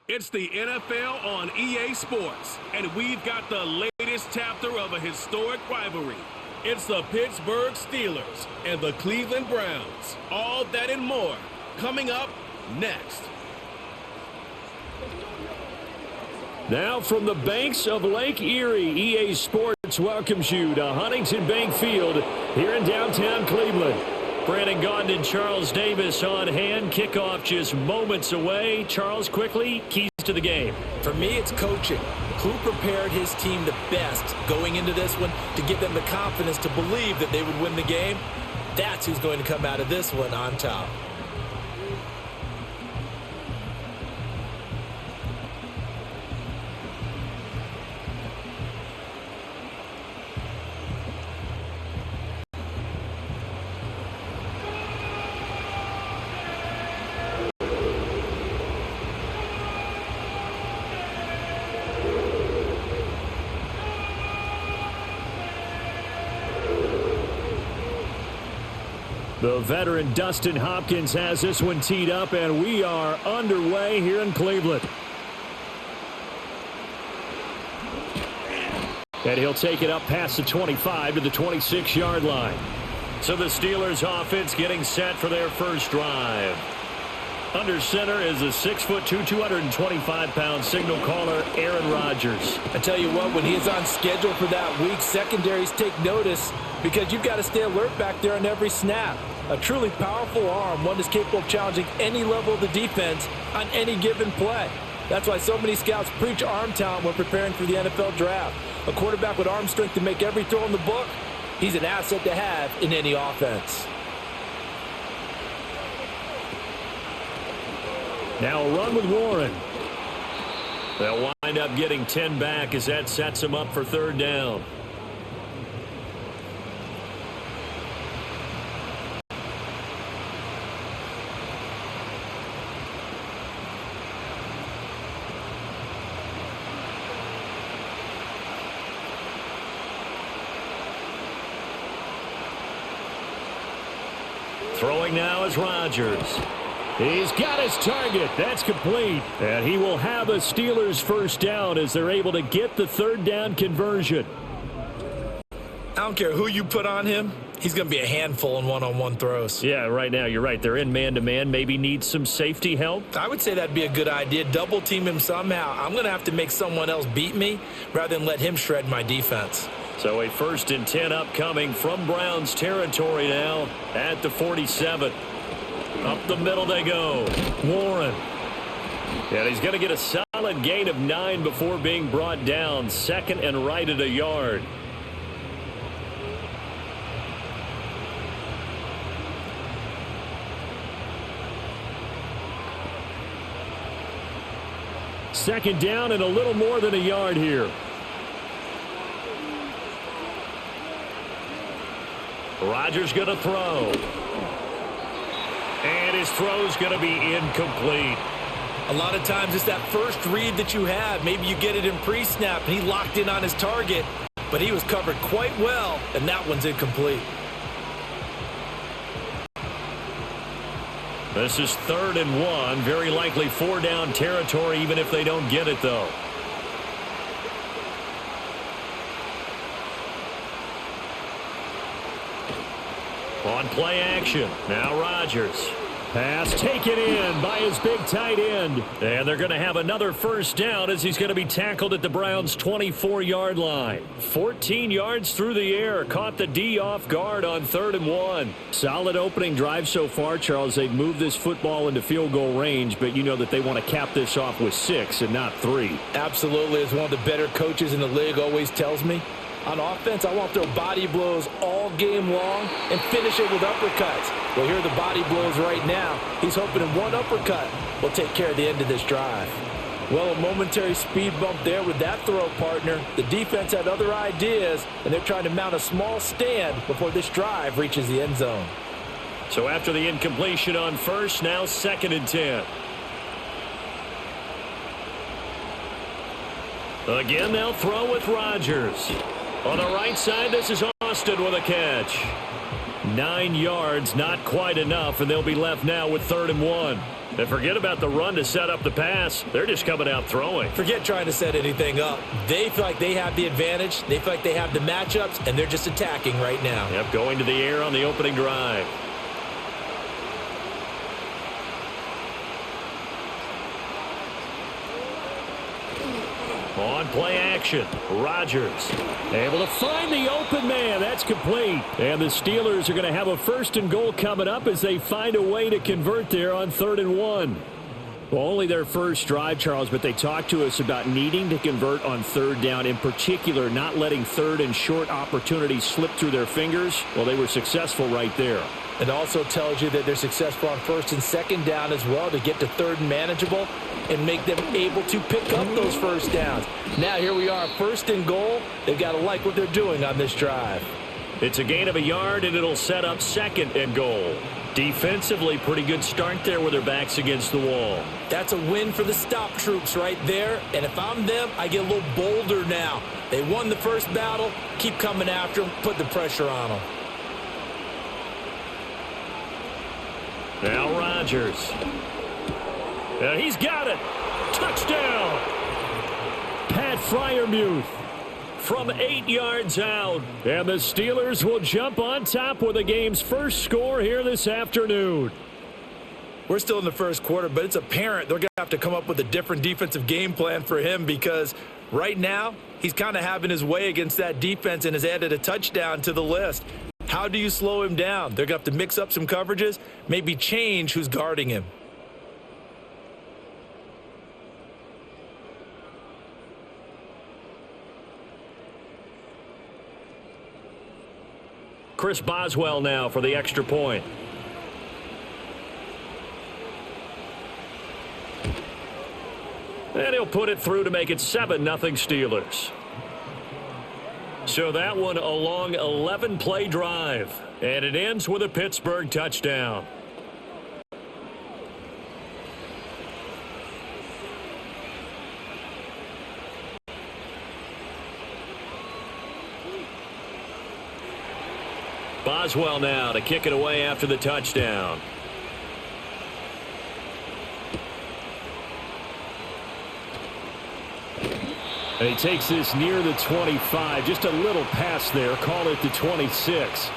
It's the NFL on EA Sports, and we've got the latest chapter of a historic rivalry. It's the Pittsburgh Steelers and the Cleveland Browns. All that and more coming up next. Now from the banks of Lake Erie, EA Sports welcomes you to Huntington Bank Field here in downtown Cleveland. Brandon Gaudin and Charles Davis on hand. Kickoff just moments away. Charles, quickly, keys to the game. For me, it's coaching. Who prepared his team the best going into this one to give them the confidence to believe that they would win the game? That's who's going to come out of this one on top. The veteran Dustin Hopkins has this one teed up, and we are underway here in Cleveland. And he'll take it up past the 25 to the 26-yard line. So the Steelers offense getting set for their first drive. Under center is a 6'2", 225-pound signal caller, Aaron Rodgers. I tell you what, when he is on schedule for that week, secondaries take notice because you've got to stay alert back there on every snap. A truly powerful arm, one that's capable of challenging any level of the defense on any given play. That's why so many scouts preach arm talent when preparing for the NFL draft. A quarterback with arm strength to make every throw in the book, he's an asset to have in any offense. Now a run with Warren. They'll wind up getting 10 back as that sets them up for third down. Throwing now is Rodgers. He's got his target. That's complete. And he will have a Steelers first down as they're able to get the third down conversion. I don't care who you put on him. He's going to be a handful in one-on-one throws. Yeah, right now you're right. They're in man-to-man. Maybe need some safety help. I would say that'd be a good idea. Double team him somehow. I'm going to have to make someone else beat me rather than let him shred my defense. So a 1st and 10 upcoming from Browns territory now at the 47. Up the middle they go. Warren. And he's going to get a solid gain of 9 before being brought down. Second and right at a yard. Second down and a little more than a yard here. Rodgers going to throw. And his throw's going to be incomplete. A lot of times it's that first read that you have. Maybe you get it in pre-snap, and he locked in on his target, but he was covered quite well, and that one's incomplete. This is 3rd and 1. Very likely 4-down territory, even if they don't get it, though. On play action, now Rodgers. Pass taken in by his big tight end. And they're going to have another first down as he's going to be tackled at the Browns' 24-yard line. 14 yards through the air. Caught the D off guard on 3rd and 1. Solid opening drive so far, Charles. They've moved this football into field goal range, but you know that they want to cap this off with 6 and not 3. Absolutely. As one of the better coaches in the league always tells me, on offense, I want to throw body blows all game long and finish it with uppercuts. Well, here are the body blows right now. He's hoping in one uppercut will take care of the end of this drive. Well, a momentary speed bump there with that throw, partner. The defense had other ideas, and they're trying to mount a small stand before this drive reaches the end zone. So after the incompletion on first, now 2nd and 10. Again, they'll throw with Rodgers. On the right side, this is Austin with a catch. 9 yards, not quite enough, and they'll be left now with 3rd and 1. And forget about the run to set up the pass. They're just coming out throwing. Forget trying to set anything up. They feel like they have the advantage. They feel like they have the matchups, and they're just attacking right now. Yep, going to the air on the opening drive. On play action, Rodgers able to find the open man. That's complete. And the Steelers are going to have a 1st and goal coming up as they find a way to convert there on 3rd and 1. Well, only their first drive, Charles, but they talked to us about needing to convert on 3rd down, in particular not letting 3rd and short opportunities slip through their fingers. Well, they were successful right there. It also tells you that they're successful on 1st and 2nd down as well to get to 3rd and manageable and make them able to pick up those 1st downs. Now here we are, 1st and goal. They've got to like what they're doing on this drive. It's a gain of a yard, and it'll set up 2nd and goal. Defensively, pretty good start there with their backs against the wall. That's a win for the stop troops right there. And if I'm them, I get a little bolder now. They won the first battle. Keep coming after them. Put the pressure on them. Now Rodgers. He's got it. Touchdown. Pat Freiermuth from 8 yards out. And the Steelers will jump on top with the game's first score here this afternoon. We're still in the first quarter, but it's apparent they're going to have to come up with a different defensive game plan for him because right now he's kind of having his way against that defense and has added a touchdown to the list. How do you slow him down? They're going to have to mix up some coverages, maybe change who's guarding him. Chris Boswell now for the extra point. And he'll put it through to make it 7-0 Steelers. So that one a long 11-play drive. And it ends with a Pittsburgh touchdown. Boswell now to kick it away after the touchdown. And he takes this near the 25. Just a little pass there. Call it the 26.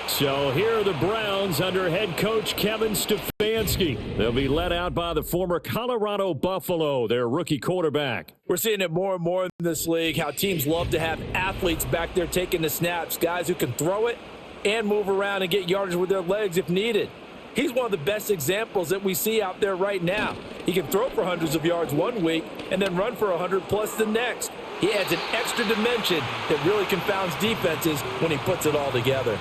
So here are the Browns under head coach Kevin Stefanski. They'll be led out by the former Colorado Buffalo, their rookie quarterback. We're seeing it more and more in this league, how teams love to have athletes back there taking the snaps, guys who can throw it and move around and get yardage with their legs if needed. He's one of the best examples that we see out there right now. He can throw for hundreds of yards one week and then run for 100+ the next. He adds an extra dimension that really confounds defenses when he puts it all together.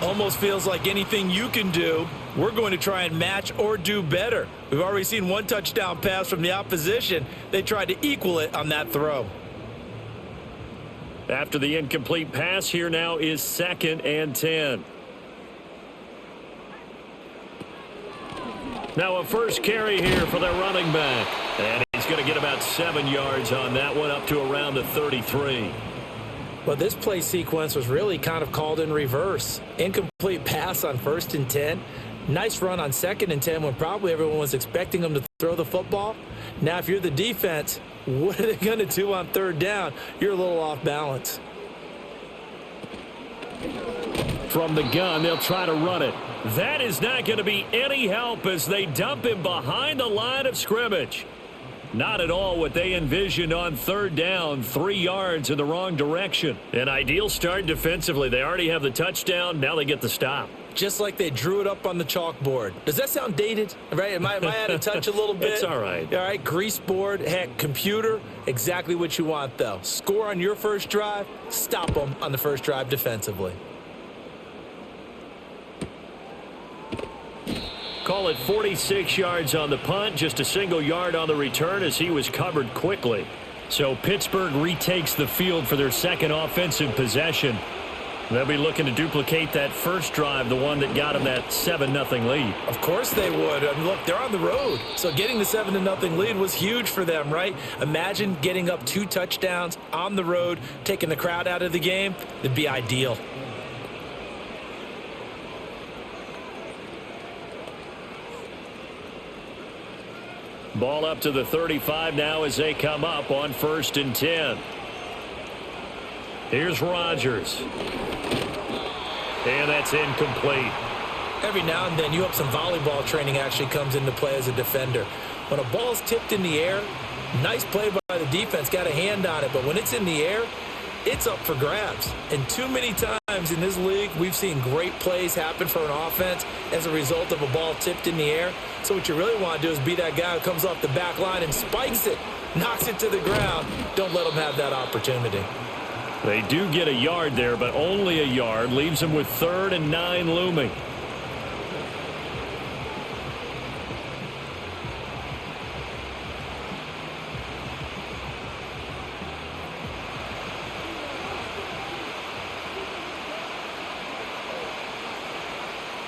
Almost feels like anything you can do, we're going to try and match or do better. We've already seen one touchdown pass from the opposition. They tried to equal it on that throw. After the incomplete pass, here now is 2nd and 10. Now a first carry here for their running back. And he's going to get about 7 yards on that one, up to around the 33. Well, this play sequence was really kind of called in reverse. Incomplete pass on 1st and 10. Nice run on 2nd and 10 when probably everyone was expecting them to throw the football. Now, if you're the defense, what are they going to do on 3rd down? You're a little off balance. From the gun, they'll try to run it. That is not going to be any help as they dump him behind the line of scrimmage. Not at all what they envisioned on 3rd down, 3 yards in the wrong direction. An ideal start defensively. They already have the touchdown. Now they get the stop. Just like they drew it up on the chalkboard. Does that sound dated? Right? Am I out of touch a little bit? It's all right. All right, grease board, heck, computer, exactly what you want, though. Score on your first drive, stop them on the first drive defensively. Call it 46 yards on the punt, just a single yard on the return as he was covered quickly. So Pittsburgh retakes the field for their second offensive possession. They'll be looking to duplicate that first drive, the one that got them that 7-0 lead. Of course they would. I mean, look, they're on the road. So getting the 7-0 lead was huge for them, right? Imagine getting up 2 touchdowns on the road, taking the crowd out of the game. It'd be ideal. Ball up to the 35 now as they come up on 1st and 10. Here's Rodgers. And that's incomplete. Every now and then, you hope some volleyball training actually comes into play as a defender. When a ball's tipped in the air, nice play by the defense, got a hand on it. But when it's in the air, it's up for grabs. And too many times in this league, we've seen great plays happen for an offense as a result of a ball tipped in the air. So what you really want to do is be that guy who comes off the back line and spikes it, knocks it to the ground. Don't let them have that opportunity. They do get a yard there, but only a yard. Leaves them with 3rd and 9 looming.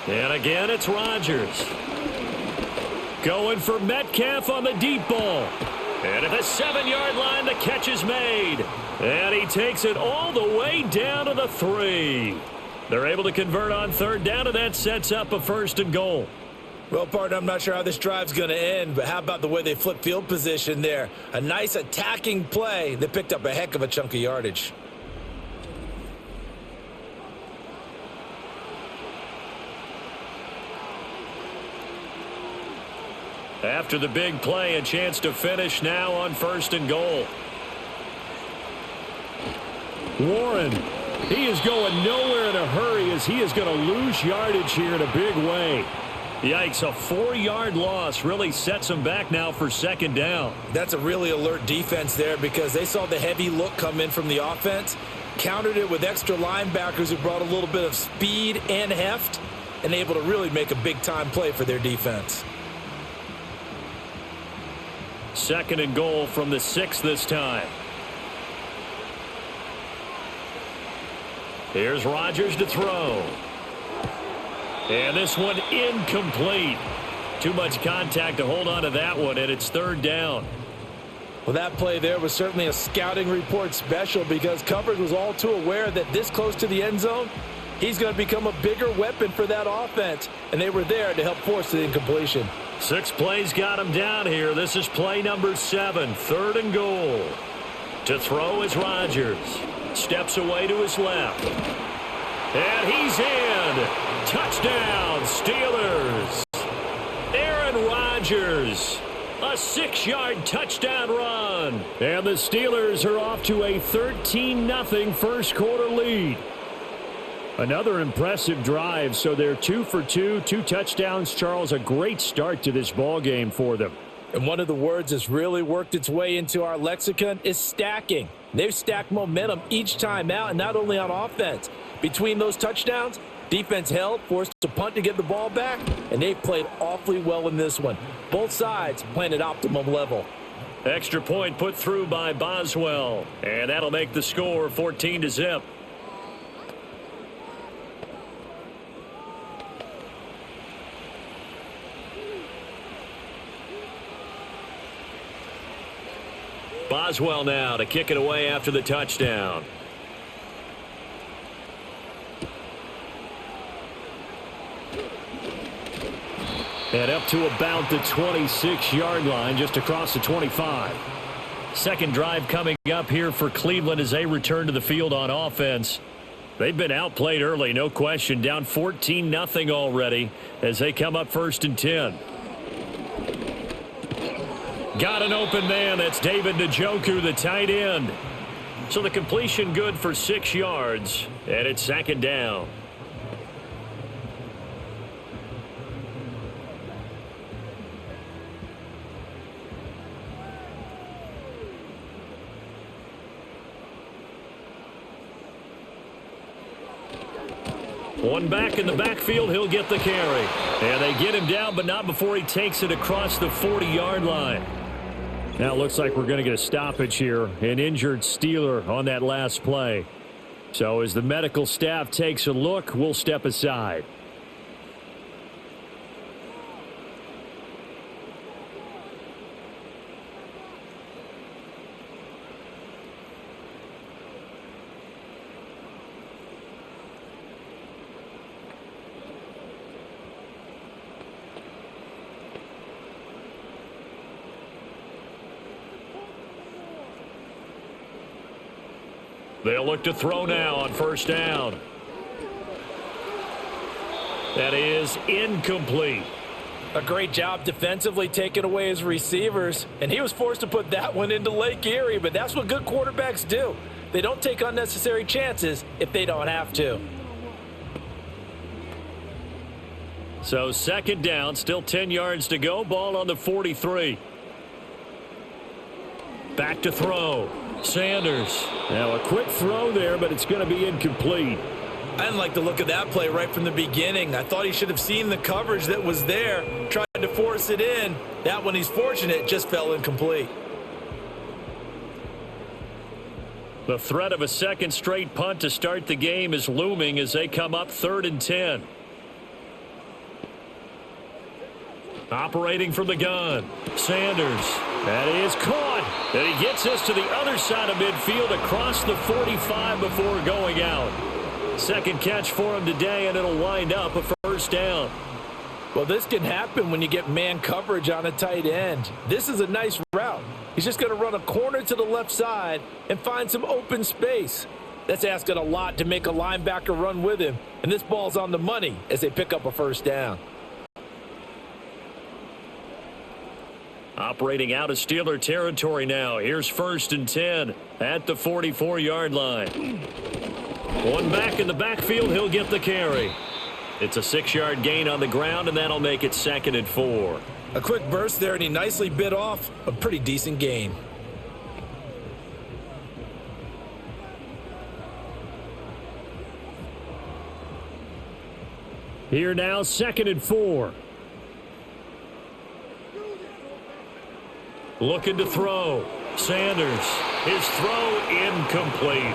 And again, it's Rodgers. Going for Metcalf on the deep ball. And at the 7-yard line, the catch is made. And he takes it all the way down to the 3. They're able to convert on 3rd down, and that sets up a 1st and goal. Well, partner, I'm not sure how this drive's going to end, but how about the way they flip field position there? A nice attacking play. They picked up a heck of a chunk of yardage. After the big play, a chance to finish now on 1st and goal. Warren, he is going nowhere in a hurry as he is going to lose yardage here in a big way. Yikes, a 4-yard loss really sets him back now for 2nd down. That's a really alert defense there because they saw the heavy look come in from the offense, countered it with extra linebackers who brought a little bit of speed and heft, and able to really make a big-time play for their defense. 2nd and goal from the 6 this time. Here's Rodgers to throw. And this one incomplete. Too much contact to hold on to that one, and it's 3rd down. Well, that play there was certainly a scouting report special because coverage was all too aware that this close to the end zone, he's going to become a bigger weapon for that offense, and they were there to help force the incompletion. 6 plays got him down here. This is play number 7, 3rd and goal. To throw is Rodgers. Steps away to his left. And he's in. Touchdown, Steelers. Aaron Rodgers. A 6-yard touchdown run. And the Steelers are off to a 13-0 first quarter lead. Another impressive drive, so they're 2 for 2, 2 touchdowns. Charles, a great start to this ball game for them. And one of the words that's really worked its way into our lexicon is stacking. They've stacked momentum each time out, and not only on offense. Between those touchdowns, defense held, forced to punt to get the ball back, and they've played awfully well in this one. Both sides playing at optimum level. Extra point put through by Boswell, and that'll make the score 14-0. Boswell now to kick it away after the touchdown. And up to about the 26-yard line, just across the 25. Second drive coming up here for Cleveland as they return to the field on offense. They've been outplayed early, no question. Down 14-0 already as they come up 1st and 10. Got an open man. That's David Njoku, the tight end. So the completion good for 6 yards, and it's 2nd down. One back in the backfield, he'll get the carry. And they get him down, but not before he takes it across the 40-yard line. Now it looks like we're going to get a stoppage here. An injured Steeler on that last play. So as the medical staff takes a look, we'll step aside. They'll look to throw now on first down. That is incomplete. A great job defensively taking away his receivers, and he was forced to put that one into Lake Erie, but that's what good quarterbacks do. They don't take unnecessary chances if they don't have to. So second down, still 10 yards to go, ball on the 43. Back to throw. Sanders. Now a quick throw there, but it's going to be incomplete. I didn't like the look of that play right from the beginning. I thought he should have seen the coverage that was there, tried to force it in. That one, he's fortunate, just fell incomplete. The threat of a second straight punt to start the game is looming as they come up 3rd and 10. Operating from the gun. Sanders. That is caught. And he gets us to the other side of midfield across the 45 before going out. Second catch for him today, and it'll wind up a first down. Well, this can happen when you get man coverage on a tight end. This is a nice route. He's just going to run a corner to the left side and find some open space. That's asking a lot to make a linebacker run with him, and this ball's on the money as they pick up a first down. Operating out of Steeler territory now. Here's 1st and 10 at the 44-yard line. One back in the backfield, he'll get the carry. It's a 6-yard gain on the ground, and that'll make it 2nd and 4. A quick burst there, and he nicely bit off a pretty decent gain. Here now, 2nd and 4. Looking to throw. Sanders. His throw incomplete.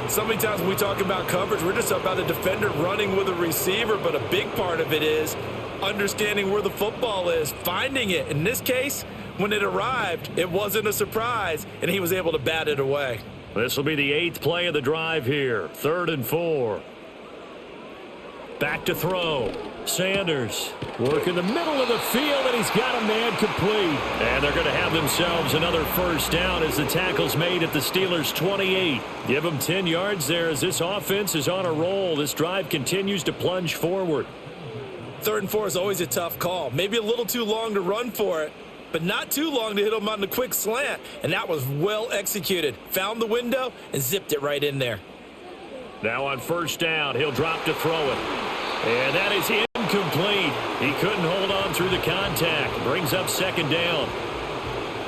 So many times when we talk about coverage, we're just about a defender running with a receiver, but a big part of it is understanding where the football is, finding it. In this case, when it arrived, it wasn't a surprise, and he was able to bat it away. This will be the 8th play of the drive here. 3rd and 4. Back to throw. Sanders work in the middle of the field, and he's got a man complete. And they're going to have themselves another first down as the tackle's made at the Steelers' 28. Give them 10 yards there as this offense is on a roll. This drive continues to plunge forward. 3rd and 4 is always a tough call. Maybe a little too long to run for it, but not too long to hit him on the quick slant. And that was well executed. Found the window and zipped it right in there. Now on first down, he'll drop to throw it. And that is incomplete. He couldn't hold on through the contact. Brings up 2nd down.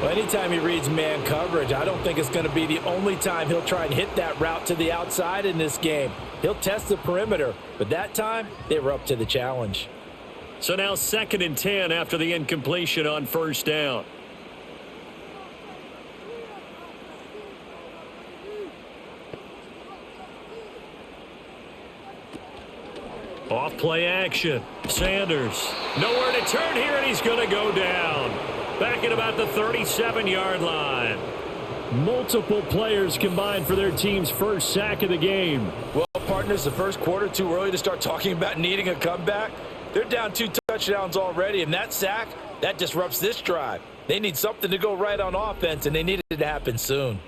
Well, anytime he reads man coverage, I don't think it's going to be the only time he'll try and hit that route to the outside in this game. He'll test the perimeter, but that time they were up to the challenge. So now 2nd and 10 after the incompletion on first down. Off play action. Sanders. Nowhere to turn here, and he's going to go down. Back at about the 37-yard line. Multiple players combined for their team's first sack of the game. Well, partners, the first quarter, too early to start talking about needing a comeback. They're down 2 touchdowns already, and that sack, that disrupts this drive. They need something to go right on offense, and they need it to happen soon.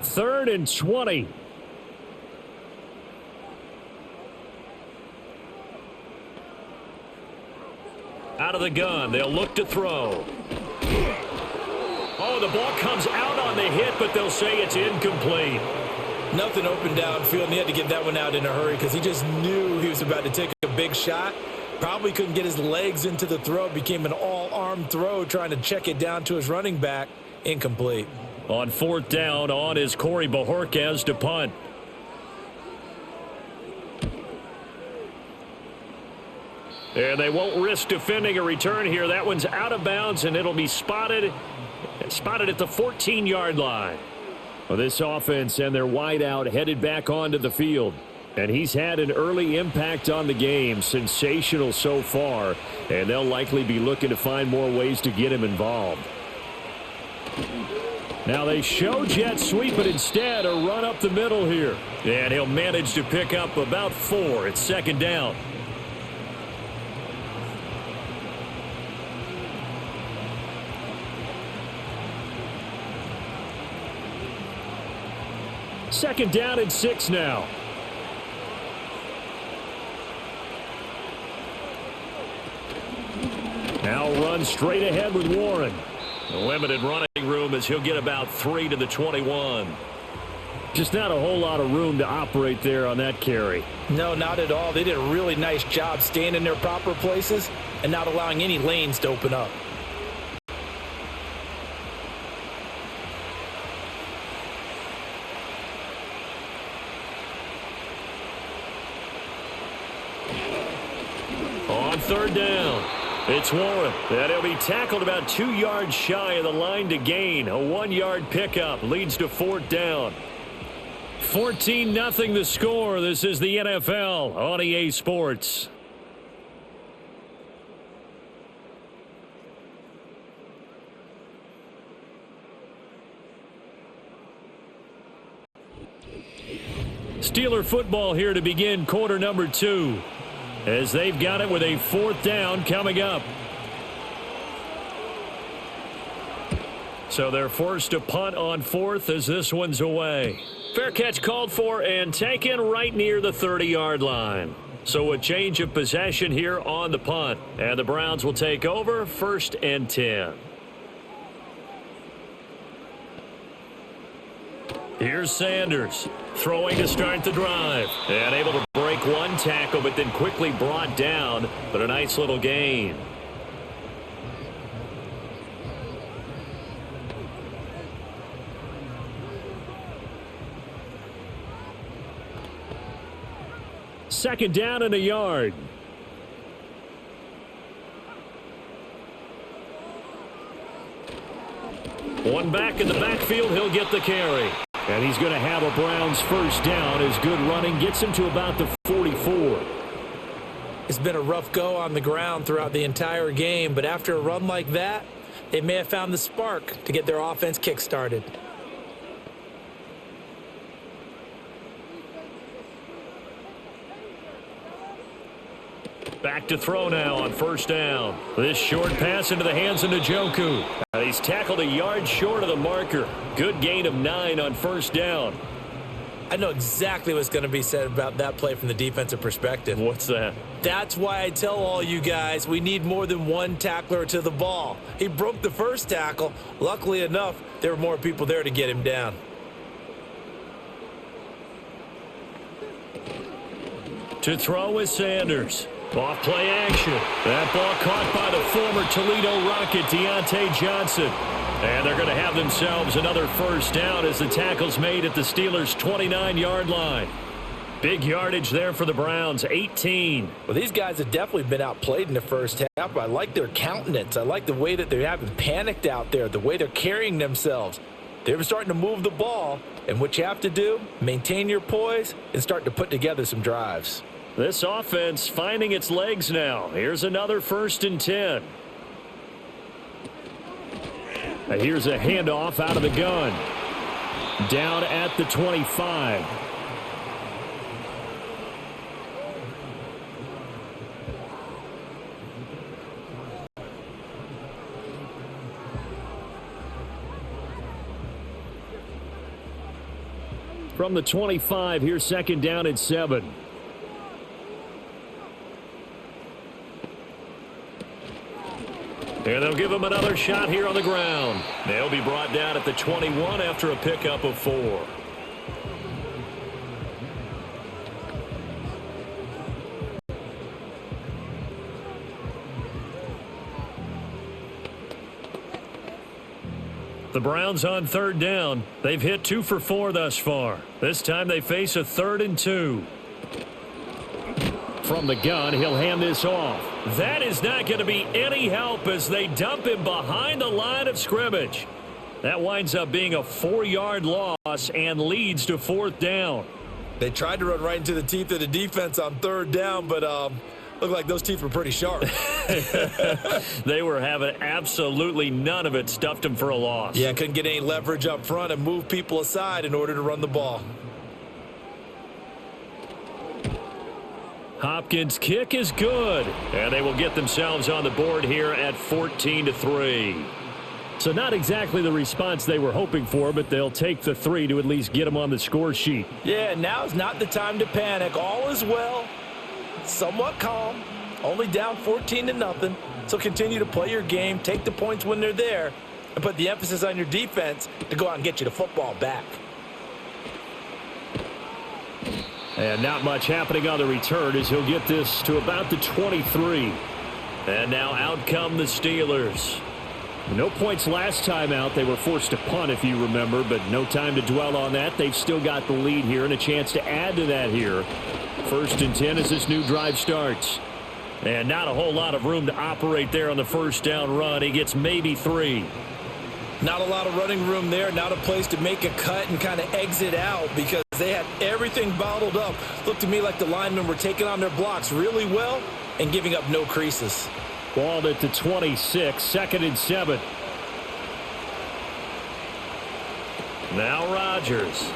Third and 20. Out of the gun, they'll look to throw. Oh, the ball comes out on the hit, but they'll say it's incomplete. Nothing open downfield, and he had to get that one out in a hurry because he just knew he was about to take a big shot. Probably couldn't get his legs into the throw. Became an all-arm throw trying to check it down to his running back. Incomplete. On 4th down, on is Corey Bojorquez to punt. And they won't risk defending a return here. That one's out of bounds, and it'll be spotted at the 14-yard line. Well, this offense and their wideout headed back onto the field. And he's had an early impact on the game. Sensational so far. And they'll likely be looking to find more ways to get him involved. Now they show jet sweep, but instead a run up the middle here. And he'll manage to pick up about 4. It's second down. Second down and 6 now. Now run straight ahead with Warren. Limited running room as he'll get about 3 to the 21. Just not a whole lot of room to operate there on that carry. No, not at all. They did a really nice job staying in their proper places and not allowing any lanes to open up. On third down, it's Warren. And he'll be tackled about 2 yards shy of the line to gain. A 1-yard pickup leads to fourth down. 14-0 the score. This is the NFL on EA Sports. Steeler football here to begin quarter number 2. As they've got it with a fourth down coming up. So they're forced to punt on fourth as this one's away. Fair catch called for and taken right near the 30-yard line. So a change of possession here on the punt. And the Browns will take over, 1st and 10. Here's Sanders throwing to start the drive. And able to break one tackle, but then quickly brought down. But a nice little gain. Second down and a yard. One back in the backfield. He'll get the carry. And he's going to have a Browns first down as good running gets him to about the 44. It's been a rough go on the ground throughout the entire game, but after a run like that, they may have found the spark to get their offense kick-started. Back to throw now on first down. This short pass into the hands of Njoku. He's tackled a yard short of the marker. Good gain of 9 on first down. I know exactly what's going to be said about that play from the defensive perspective. What's that? That's why I tell all you guys we need more than one tackler to the ball. He broke the first tackle. Luckily enough, there were more people there to get him down. To throw is Sanders. Off play action. That ball caught by the former Toledo Rocket, Deontay Johnson. And they're going to have themselves another first down as the tackle's made at the Steelers' 29-yard line. Big yardage there for the Browns, 18. Well, these guys have definitely been outplayed in the first half. I like their countenance. I like the way that they haven't panicked out there, the way they're carrying themselves. They're starting to move the ball, and what you have to do, maintain your poise and start to put together some drives. This offense finding its legs now. Here's another 1st and 10. Here's a handoff out of the gun. Down at the 25. From the 25, here's second down at 7. And they'll give him another shot here on the ground. They'll be brought down at the 21 after a pickup of 4. The Browns on third down. They've hit 2 for 4 thus far. This time they face a 3rd and 2. From the gun, he'll hand this off. That is not going to be any help as they dump him behind the line of scrimmage. That winds up being a 4-yard loss and leads to fourth down. They tried to run right into the teeth of the defense on third down, but Looked like those teeth were pretty sharp. They were having absolutely none of it. Stuffed him for a loss. Yeah, couldn't get any leverage up front and move people aside in order to run the ball. Hopkins' kick is good, and they will get themselves on the board here at 14-3. So not exactly the response they were hoping for, but they'll take the 3 to at least get them on the score sheet. Yeah, now's not the time to panic. All is well. Somewhat calm. Only down 14-0. So continue to play your game, take the points when they're there, and put the emphasis on your defense to go out and get you the football back. And not much happening on the return as he'll get this to about the 23. And now out come the Steelers. No points last time out. They were forced to punt, if you remember, but no time to dwell on that. They've still got the lead here and a chance to add to that here. 1st and 10 as this new drive starts. And not a whole lot of room to operate there on the first down run. He gets maybe 3. Not a lot of running room there. Not a place to make a cut and kind of exit out because they had everything bottled up. Looked to me like the linemen were taking on their blocks really well and giving up no creases. Balled at the 26, 2nd and 7. Now Rodgers.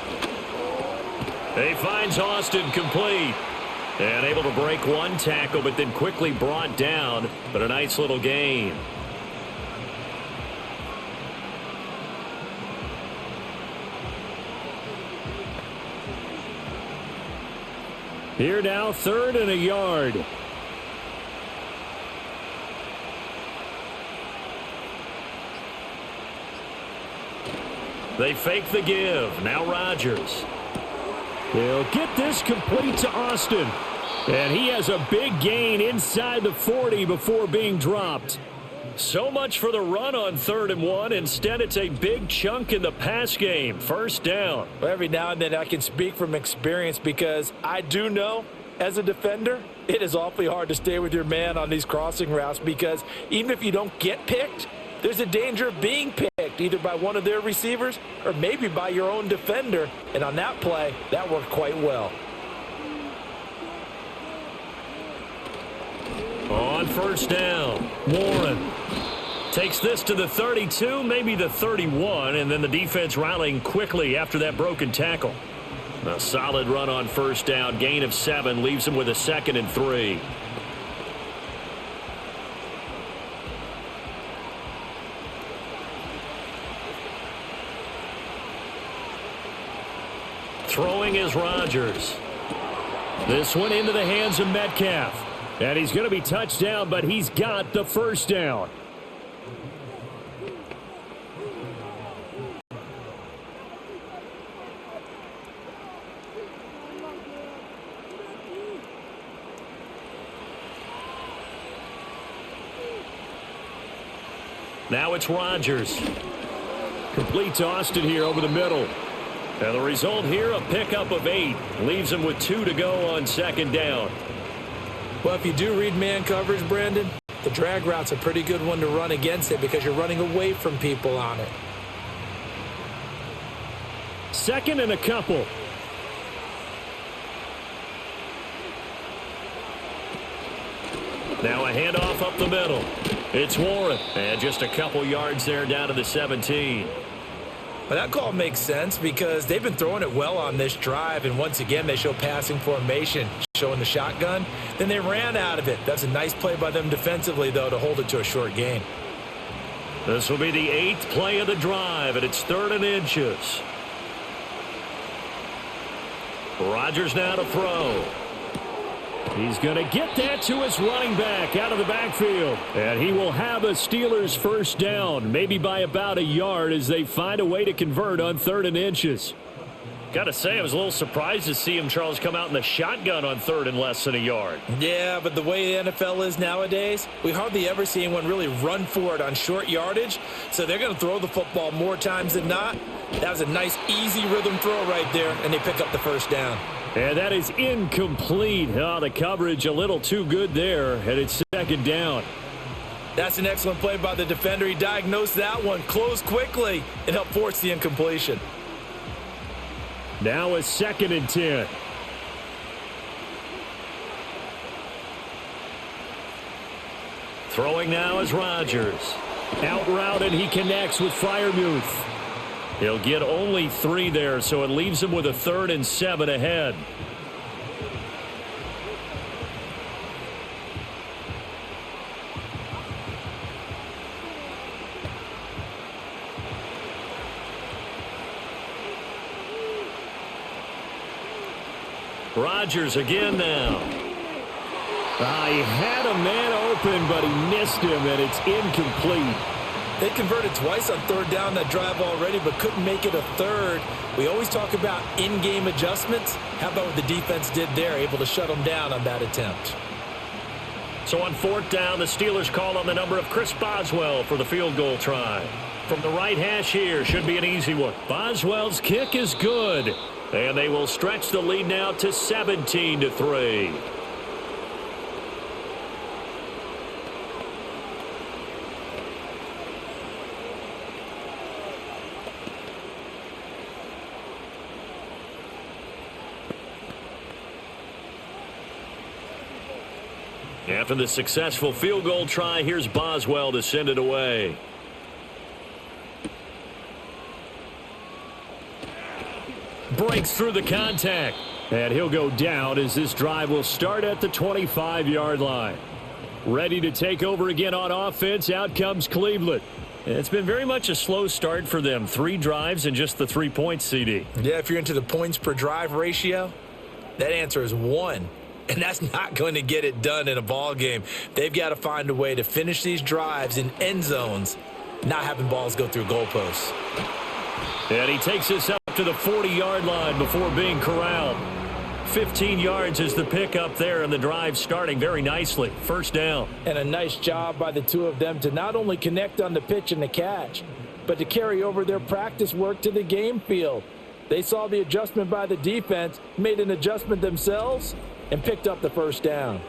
He finds Austin complete. And able to break one tackle, but then quickly brought down. But a nice little gain. Here now, 3rd and a yard. They fake the give. Now Rodgers. He'll get this complete to Austin. And he has a big gain inside the 40 before being dropped. So much for the run on 3rd and 1. Instead, it's a big chunk in the pass game. 1st down. Well, every now and then I can speak from experience because I do know as a defender, it is awfully hard to stay with your man on these crossing routes because even if you don't get picked, there's a danger of being picked either by one of their receivers or maybe by your own defender. And on that play, that worked quite well. On 1st down, Warren takes this to the 32, maybe the 31, and then the defense rallying quickly after that broken tackle. A solid run on 1st down, gain of 7, leaves him with a 2nd and 3. Throwing is Rodgers. This one into the hands of Metcalf. And he's going to be touched down, but he's got the 1st down. Now it's Rodgers. Complete to Austin here over the middle. And the result here, a pickup of 8. Leaves him with 2 to go on 2nd down. Well, if you do read man coverage, Brandon, the drag route's a pretty good one to run against it because you're running away from people on it. 2nd and a couple. Now a handoff up the middle. It's Warren. And just a couple yards there down to the 17. Well, that call makes sense because they've been throwing it well on this drive, and once again they show passing formation, showing the shotgun. Then they ran out of it. That's a nice play by them defensively, though, to hold it to a short gain. This will be the 8th play of the drive, and it's 3rd and inches. Rodgers now to throw. He's going to get that to his running back out of the backfield. And he will have a Steelers 1st down, maybe by about a yard as they find a way to convert on 3rd and inches. Got to say, I was a little surprised to see him, Charles, come out in the shotgun on 3rd and less than a yard. Yeah, but the way the NFL is nowadays, we hardly ever see anyone really run for it on short yardage. So they're going to throw the football more times than not. That was a nice, easy rhythm throw right there, and they pick up the 1st down. And that is incomplete. Oh, the coverage a little too good there, and it's 2nd down. That's an excellent play by the defender. He diagnosed that one, closed quickly, and helped force the incompletion. Now a 2nd and 10. Throwing now is Rodgers. Out route, and he connects with Freiermuth. He'll get only 3 there, so it leaves him with a 3rd and 7 ahead. Rodgers again now. He had a man open, but he missed him, and it's incomplete. They converted twice on 3rd down that drive already, but couldn't make it a 3rd. We always talk about in-game adjustments. How about what the defense did there, able to shut them down on that attempt? So on 4th down, the Steelers call on the number of Chris Boswell for the field goal try. From the right hash here, should be an easy one. Boswell's kick is good, and they will stretch the lead now to 17-3. After the successful field goal try, here's Boswell to send it away. Breaks through the contact. And he'll go down as this drive will start at the 25-yard line. Ready to take over again on offense. Out comes Cleveland. It's been very much a slow start for them. 3 drives and just the 3 points, CD. Yeah, if you're into the points per drive ratio, that answer is 1. And that's not going to get it done in a ball game. They've got to find a way to finish these drives in end zones, not having balls go through goalposts. And he takes this up to the 40-yard line before being corralled. 15 yards is the pickup there, and the drive starting very nicely. 1st down. And a nice job by the two of them to not only connect on the pitch and the catch, but to carry over their practice work to the game field. They saw the adjustment by the defense, made an adjustment themselves, and picked up the 1st down.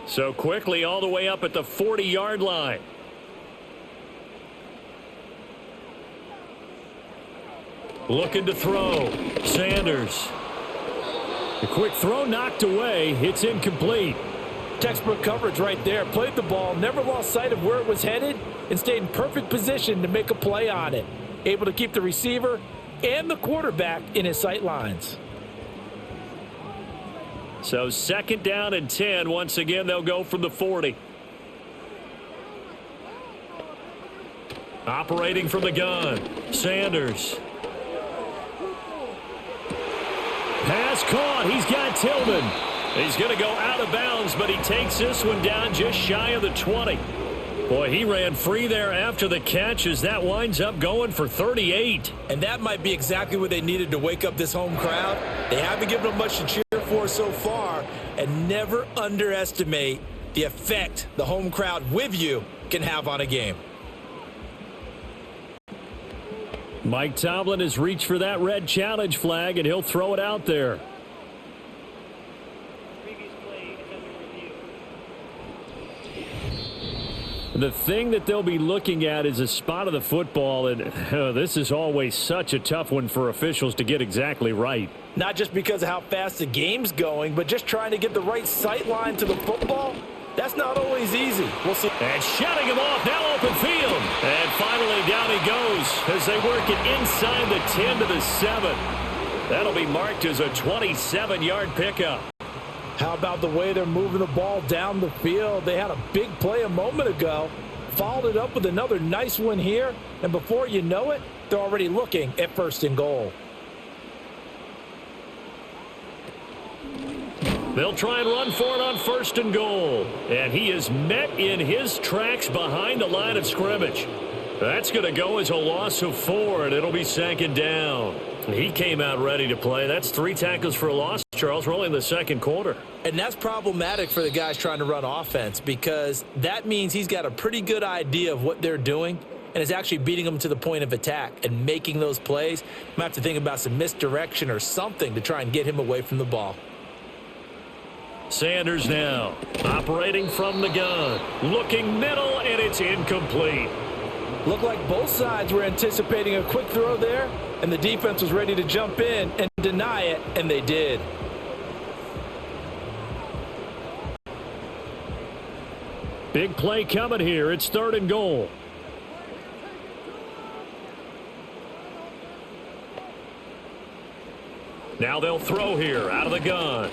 So quickly all the way up at the 40-yard line. Looking to throw. Sanders. A quick throw knocked away. It's incomplete. Textbook coverage right there. Played the ball, never lost sight of where it was headed, and stayed in perfect position to make a play on it. Able to keep the receiver and the quarterback in his sight lines. So 2nd down and 10. Once again, they'll go from the 40. Operating from the gun. Sanders. Pass caught. He's got Tillman. He's going to go out of bounds, but he takes this one down just shy of the 20. Boy, he ran free there after the catch as that winds up going for 38. And that might be exactly what they needed to wake up this home crowd. They haven't given them much to cheer for so far, and never underestimate the effect the home crowd with you can have on a game. Mike Tomlin has reached for that red challenge flag, and he'll throw it out there. The thing that they'll be looking at is a spot of the football, and this is always such a tough one for officials to get exactly right. Not just because of how fast the game's going, but just trying to get the right sight line to the football. That's not always easy. We'll see. And shutting him off, now open field. And finally down he goes as they work it inside the 10 to the 7. That'll be marked as a 27-yard pickup. How about the way they're moving the ball down the field? They had a big play a moment ago, followed it up with another nice one here, and before you know it, they're already looking at 1st and goal. They'll try and run for it on 1st and goal. And he is met in his tracks behind the line of scrimmage. That's going to go as a loss of 4, and it'll be 2nd down. He came out ready to play. That's 3 tackles for a loss, Charles. We're only in the 2nd quarter. And that's problematic for the guys trying to run offense, because that means he's got a pretty good idea of what they're doing and is actually beating them to the point of attack and making those plays. Might have to think about some misdirection or something to try and get him away from the ball. Sanders now operating from the gun. Looking middle, and it's incomplete. Looked like both sides were anticipating a quick throw there, and the defense was ready to jump in and deny it, and they did. Big play coming here. It's 3rd and goal. Now they'll throw here out of the gun.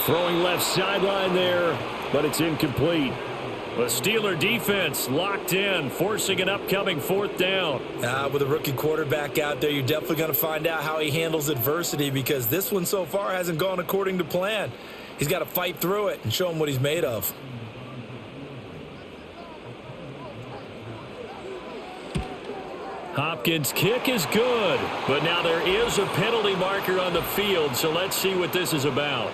Throwing left sideline there, but it's incomplete. The Steeler defense locked in, forcing an upcoming 4th down. With a rookie quarterback out there, you're definitely going to find out how he handles adversity, because this one so far hasn't gone according to plan. He's got to fight through it and show him what he's made of. Hopkins' kick is good, but now there is a penalty marker on the field, so let's see what this is about.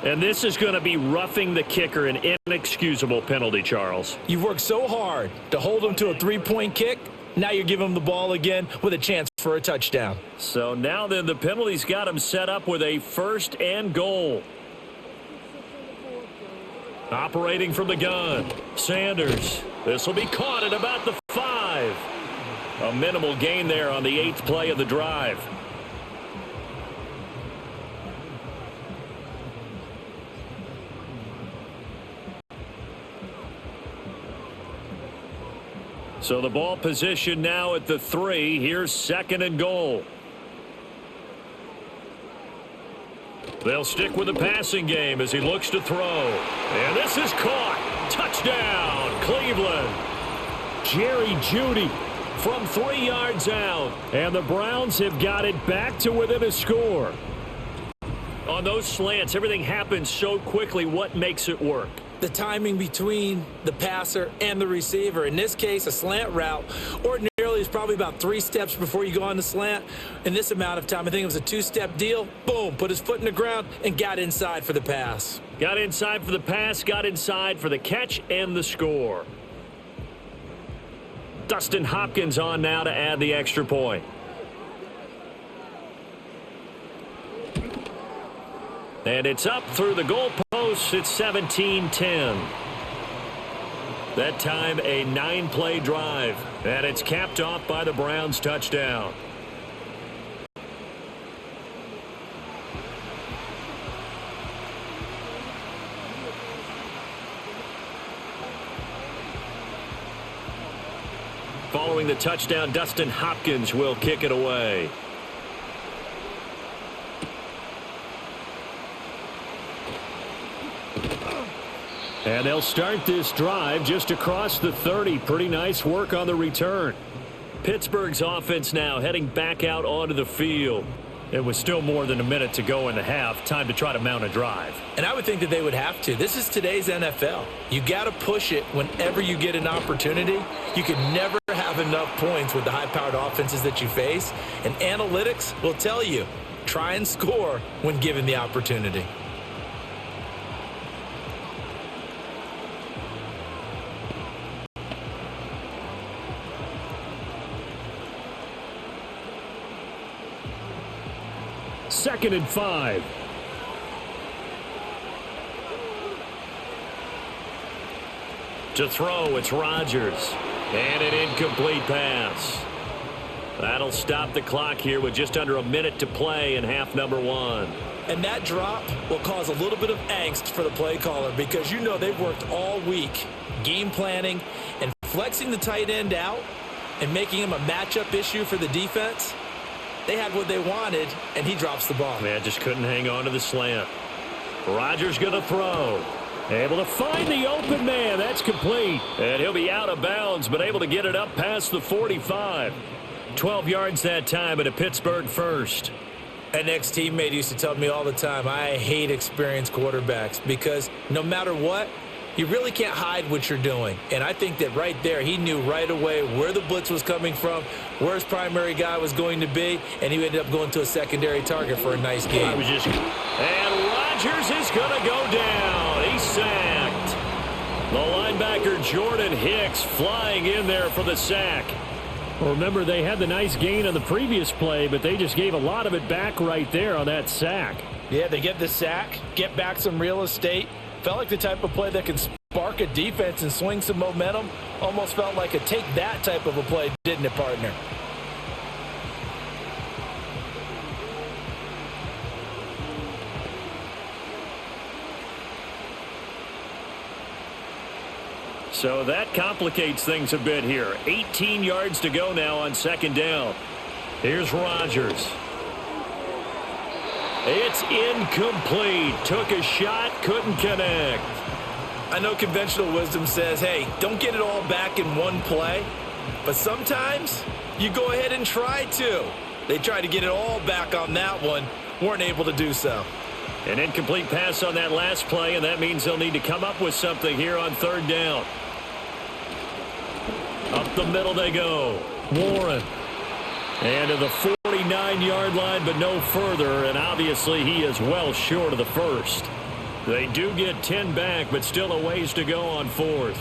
And this is going to be roughing the kicker, an inexcusable penalty, Charles. You've worked so hard to hold him to a 3-point kick. Now you're giving him the ball again with a chance for a touchdown. So now then the penalty's got him set up with a 1st and goal. Operating from the gun, Sanders. This will be caught at about the 5. A minimal gain there on the 8th play of the drive. So the ball position now at the 3. Here's 2nd and goal. They'll stick with the passing game as he looks to throw. And this is caught. Touchdown, Cleveland. Jerry Jeudy from 3 yards out. And the Browns have got it back to within a score. On those slants, everything happens so quickly. What makes it work? The timing between the passer and the receiver. In this case, a slant route ordinarily is probably about 3 steps before you go on the slant. In this amount of time, I think it was a 2-step deal. Boom, put his foot in the ground and got inside for the pass. Got inside for the pass, got inside for the catch and the score. Dustin Hopkins on now to add the extra point. And it's up through the goalposts. It's 17-10. That time a 9-play drive. And it's capped off by the Browns touchdown. Following the touchdown, Dustin Hopkins will kick it away. And they'll start this drive just across the 30. Pretty nice work on the return. Pittsburgh's offense now heading back out onto the field. It was still more than a minute to go in the half. Time to try to mount a drive. And I would think that they would have to. This is today's NFL. You got to push it whenever you get an opportunity. You can never have enough points with the high-powered offenses that you face. And analytics will tell you, try and score when given the opportunity. Second and 5. To throw, it's Rodgers. And an incomplete pass. That'll stop the clock here with just under a minute to play in half number 1. And that drop will cause a little bit of angst for the play caller, because you know they've worked all week game planning and flexing the tight end out and making him a matchup issue for the defense. They had what they wanted, and he drops the ball. Man, just couldn't hang on to the slant. Rodgers going to throw. Able to find the open man. That's complete. And he'll be out of bounds, but able to get it up past the 45. 12 yards that time at a Pittsburgh first. An ex-teammate used to tell me all the time, I hate experienced quarterbacks, because no matter what, you really can't hide what you're doing. And I think that right there, he knew right away where the blitz was coming from, where his primary guy was going to be, and he ended up going to a secondary target for a nice game. And Rodgers is going to go down. He's sacked. The linebacker Jordan Hicks flying in there for the sack. Well, remember, they had the nice gain on the previous play, but they just gave a lot of it back right there on that sack. Yeah, they get the sack, get back some real estate. Felt like the type of play that can spark a defense and swing some momentum. Almost felt like a take that type of a play, didn't it, partner? So that complicates things a bit here. 18 yards to go now on second down. Here's Rodgers. It's incomplete. Took a shot, couldn't connect. I know conventional wisdom says, hey, don't get it all back in one play. But sometimes you go ahead and try to. They tried to get it all back on that one. Weren't able to do so. An incomplete pass on that last play, and that means they'll need to come up with something here on third down. Up the middle they go. Warren. And to the 49-yard line, but no further, and obviously he is well short of the first. They do get 10 back, but still a ways to go on fourth.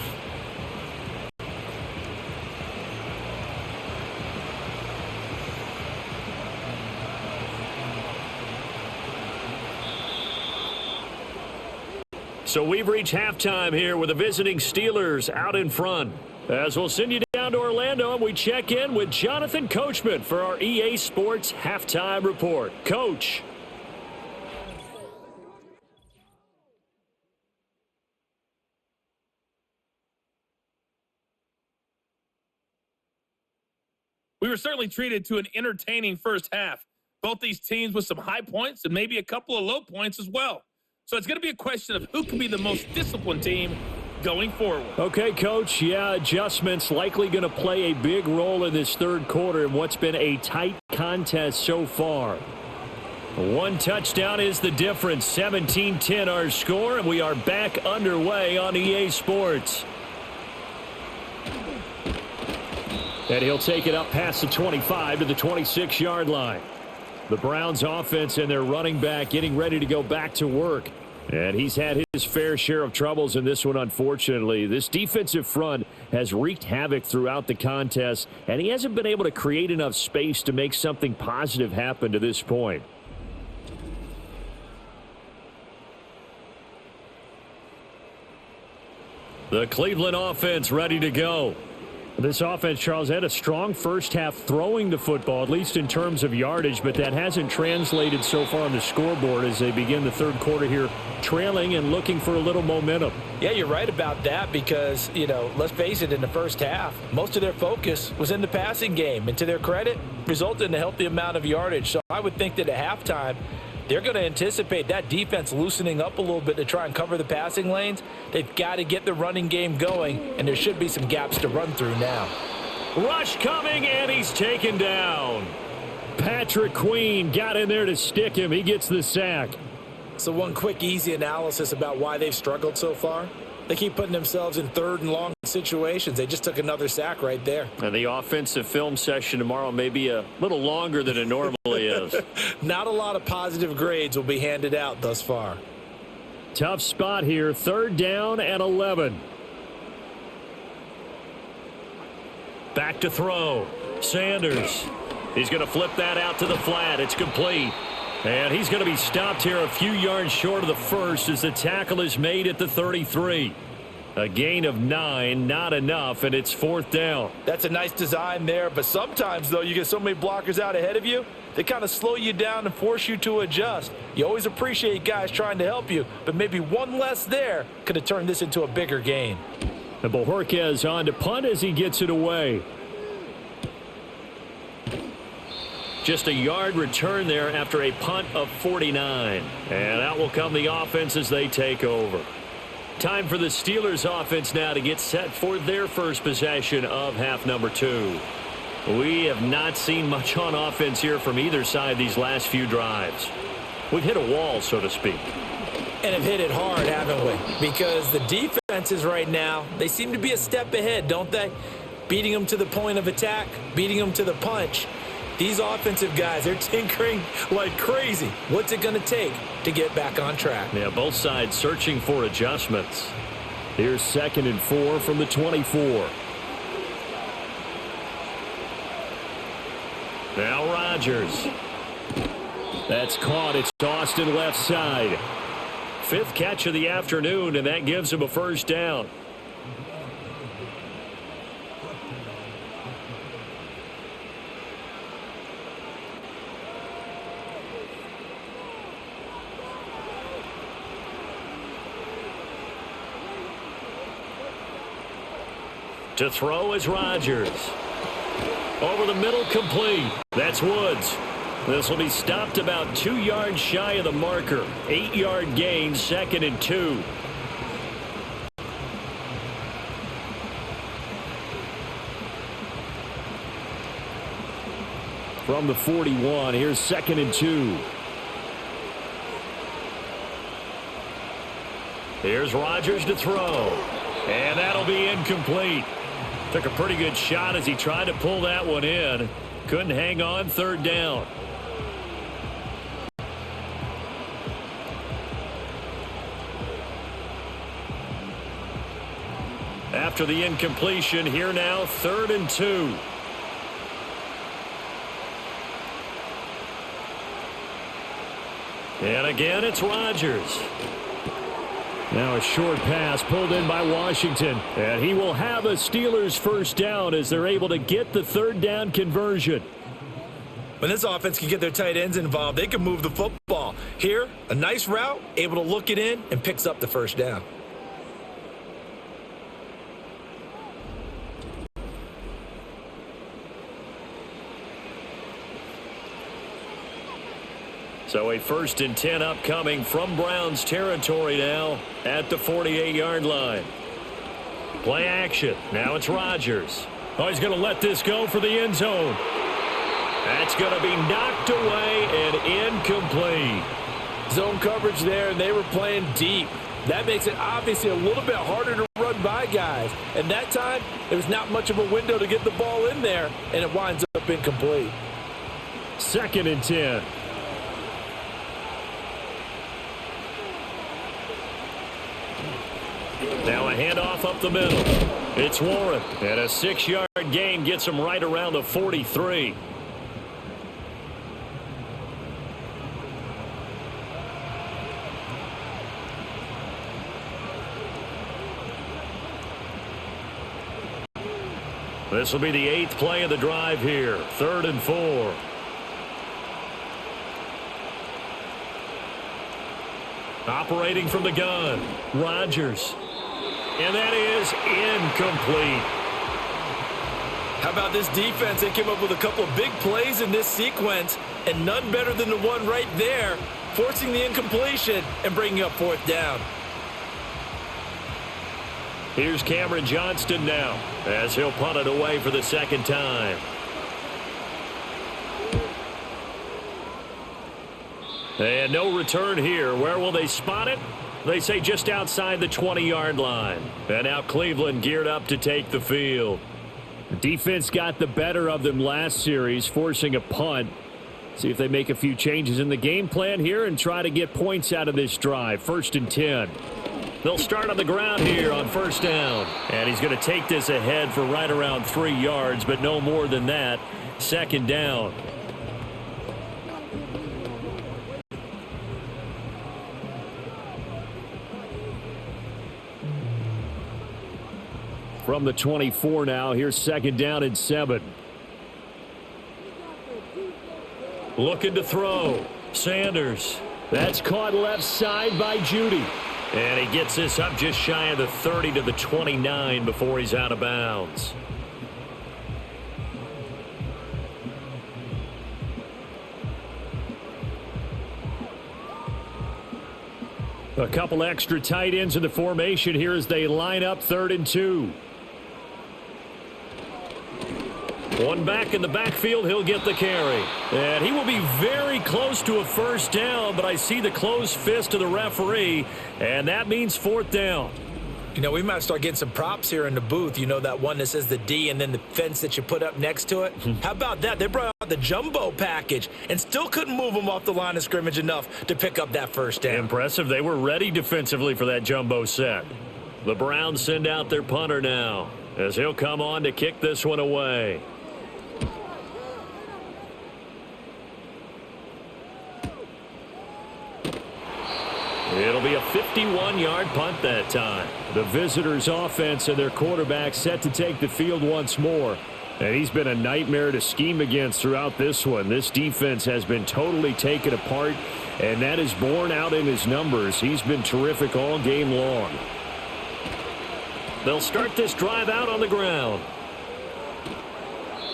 So we've reached halftime here with the visiting Steelers out in front. As we'll send you down to Orlando, and we check in with Jonathan Coachman for our EA Sports Halftime Report. Coach. We were certainly treated to an entertaining first half. Both these teams with some high points and maybe a couple of low points as well. So it's going to be a question of who can be the most disciplined team going forward. Okay, Coach. Yeah, adjustments likely going to play a big role in this third quarter in what's been a tight contest so far. One touchdown is the difference. 17-10 our score, and we are back underway on EA Sports. And he'll take it up past the 25 to the 26-yard line. The Browns offense and their running back getting ready to go back to work. And he's had his fair share of troubles in this one, unfortunately. This defensive front has wreaked havoc throughout the contest, and he hasn't been able to create enough space to make something positive happen to this point. The Cleveland offense ready to go. This offense, Charles, had a strong first half throwing the football, at least in terms of yardage, but that hasn't translated so far on the scoreboard as they begin the third quarter here, trailing and looking for a little momentum. Yeah, you're right about that because, let's face it, in the first half, most of their focus was in the passing game, and to their credit, resulted in a healthy amount of yardage. So I would think that at halftime, they're going to anticipate that defense loosening up a little bit to try and cover the passing lanes. They've got to get the running game going, and there should be some gaps to run through now. Rush coming, and he's taken down. Patrick Queen got in there to stick him. He gets the sack. So one quick, easy analysis about why they've struggled so far. They keep putting themselves in third and long situations. They just took another sack right there. And the offensive film session tomorrow may be a little longer than it normally is. Not a lot of positive grades will be handed out thus far. Tough spot here. Third down and 11. Back to throw. Sanders. He's going to flip that out to the flat. It's complete. And he's going to be stopped here a few yards short of the first as the tackle is made at the 33. A gain of 9, not enough, and it's fourth down. That's a nice design there, but sometimes, though, you get so many blockers out ahead of you, they kind of slow you down and force you to adjust. You always appreciate guys trying to help you, but maybe one less there could have turned this into a bigger gain. And Bojorquez on to punt as he gets it away. Just a yard return there after a punt of 49. And out will come the offense as they take over. Time for the Steelers offense now to get set for their first possession of half number 2. We have not seen much on offense here from either side these last few drives. We've hit a wall, so to speak. And have hit it hard, haven't we? Because the defenses right now, they seem to be a step ahead, don't they? Beating them to the point of attack, beating them to the punch. These offensive guys, they're tinkering like crazy. What's it going to take to get back on track? Yeah, both sides searching for adjustments. Here's 2nd and 4 from the 24. Now Rodgers. That's caught. It's Austin left side. 5th catch of the afternoon, and that gives him a first down. To throw is Rodgers. Over the middle, complete. That's Woods. This will be stopped about 2 yards shy of the marker. 8-yard gain, 2nd and 2. From the 41, here's 2nd and 2. Here's Rodgers to throw. And that'll be incomplete. Took a pretty good shot as he tried to pull that one in. Couldn't hang on, 3rd down. After the incompletion, here now, 3rd and 2. And again, it's Rodgers. Now a short pass pulled in by Washington. And he will have a Steelers first down as they're able to get the 3rd down conversion. When this offense can get their tight ends involved, they can move the football. Here, a nice route, able to look it in, and picks up the first down. So a 1st and 10 upcoming from Browns territory now at the 48-yard line. Play action. Now it's Rodgers. Oh, he's going to let this go for the end zone. That's going to be knocked away and incomplete. Zone coverage there, and they were playing deep. That makes it obviously a little bit harder to run by guys. And that time, there was not much of a window to get the ball in there, and it winds up incomplete. 2nd and 10. Now a handoff up the middle. It's Warren. And a 6-yard gain gets him right around the 43. This will be the 8th play of the drive here. 3rd and 4. Operating from the gun, Rodgers. And that is incomplete. How about this defense? They came up with a couple of big plays in this sequence, and none better than the one right there, forcing the incompletion and bringing up 4th down. Here's Cameron Johnston now as he'll punt it away for the 2nd time. And no return here. Where will they spot it? They say just outside the 20-yard line. And now Cleveland geared up to take the field. The defense got the better of them last series, forcing a punt. See if they make a few changes in the game plan here and try to get points out of this drive. 1st and 10. They'll start on the ground here on 1st down. And he's going to take this ahead for right around 3 yards, but no more than that. 2nd down. From the 24 now, here's 2nd down and 7. Looking to throw. Sanders. That's caught left side by Judy. And he gets this up just shy of the 30 to the 29 before he's out of bounds. A couple extra tight ends in the formation here as they line up 3rd and 2. One back in the backfield, he'll get the carry. And he will be very close to a 1st down, but I see the closed fist of the referee, and that means 4th down. You know, we might start getting some props here in the booth. You know, that one that says the D and then the fence that you put up next to it? How about that? They brought out the jumbo package and still couldn't move them off the line of scrimmage enough to pick up that 1st down. Impressive. They were ready defensively for that jumbo set. The Browns send out their punter now as he'll come on to kick this one away. It'll be a 51-yard punt that time. The visitors' offense and their quarterback set to take the field once more. And he's been a nightmare to scheme against throughout this one. This defense has been totally taken apart, and that is borne out in his numbers. He's been terrific all game long. They'll start this drive out on the ground.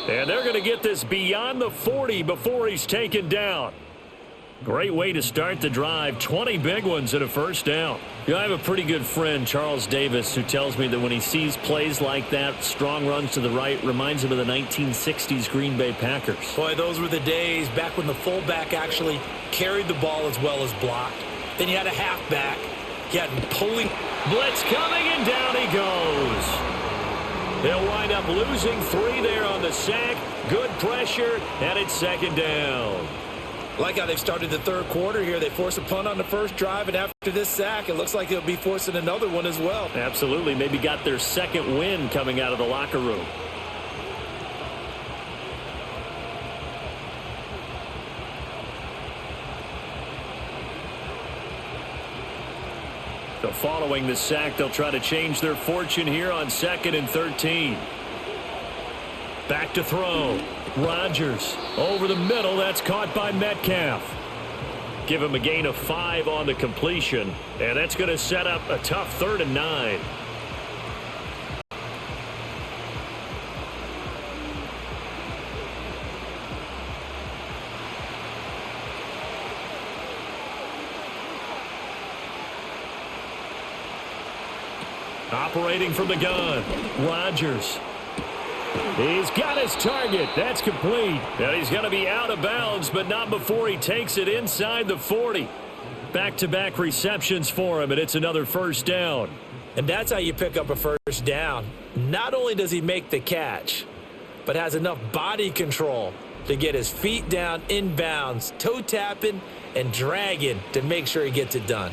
And they're going to get this beyond the 40 before he's taken down. Great way to start the drive. 20 big ones and a first down. You know, I have a pretty good friend, Charles Davis, who tells me that when he sees plays like that, strong runs to the right, reminds him of the 1960s Green Bay Packers. Boy, those were the days back when the fullback actually carried the ball as well as blocked. Then you had a halfback. You had pulling. Blitz coming, and down he goes. They'll wind up losing 3 there on the sack. Good pressure, and it's second down. Like how they've started the third quarter here. They force a punt on the first drive, and after this sack, it looks like they'll be forcing another one as well. Absolutely. Maybe got their second win coming out of the locker room. So following the sack, they'll try to change their fortune here on 2nd and 13. Back to throw. Rodgers over the middle. That's caught by Metcalf. Give him a gain of 5 on the completion, and that's going to set up a tough 3rd and 9. Operating from the gun, Rodgers. He's got his target. That's complete. And he's going to be out of bounds, but not before he takes it inside the 40. Back-to-back receptions for him, and it's another first down. And that's how you pick up a first down. Not only does he make the catch, but has enough body control to get his feet down inbounds, toe-tapping and dragging to make sure he gets it done.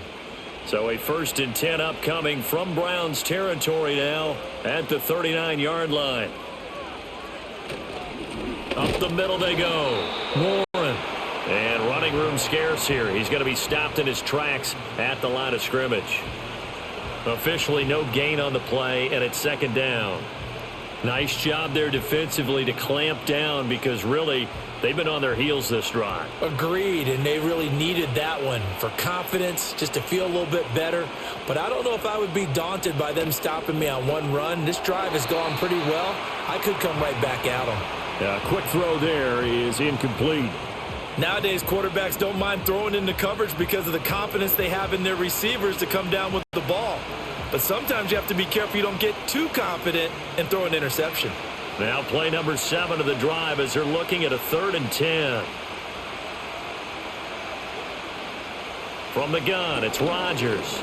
So a 1st and 10 upcoming from Browns territory now at the 39-yard line. Up the middle they go. Warren. And running room scarce here. He's going to be stopped in his tracks at the line of scrimmage. Officially no gain on the play, and it's 2nd down. Nice job there defensively to clamp down because really they've been on their heels this drive. Agreed, and they really needed that one for confidence, just to feel a little bit better. But I don't know if I would be daunted by them stopping me on one run. This drive has gone pretty well. I could come right back at them. Quick throw there is incomplete. Nowadays, quarterbacks don't mind throwing into coverage because of the confidence they have in their receivers to come down with the ball. But sometimes you have to be careful you don't get too confident and throw an interception. Now play number 7 of the drive as they're looking at a 3rd and 10. From the gun, it's Rodgers.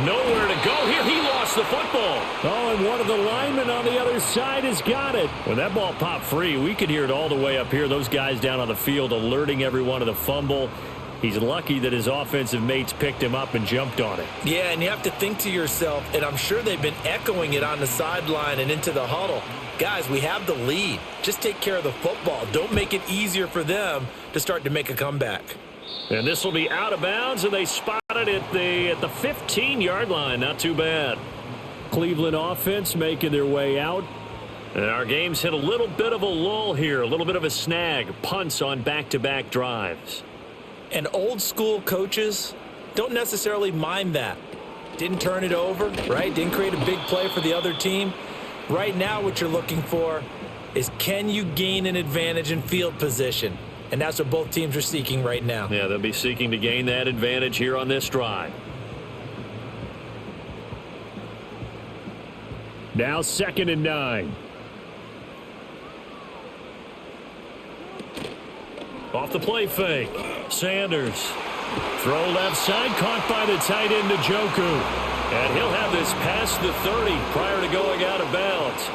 Nowhere to go here. He lost the football. Oh, and one of the linemen on the other side has got it. When that ball popped free, we could hear it all the way up here. Those guys down on the field alerting everyone of the fumble. He's lucky that his offensive mates picked him up and jumped on it. Yeah, and you have to think to yourself, and I'm sure they've been echoing it on the sideline and into the huddle. Guys, we have the lead. Just take care of the football. Don't make it easier for them to start to make a comeback. And this will be out of bounds, and they spot it at the 15-yard line. Not too bad. Cleveland offense making their way out. And our game's hit a little bit of a lull here, a little bit of a snag. Punts on back-to-back drives. And old school coaches don't necessarily mind that. Didn't turn it over, right? Didn't create a big play for the other team. Right now what you're looking for is, can you gain an advantage in field position? And that's what both teams are seeking right now. Yeah, they'll be seeking to gain that advantage here on this drive. Now 2nd and 9. Off the play fake. Sanders. Throw left side, caught by the tight end Njoku. And he'll have this past the 30 prior to going out of bounds.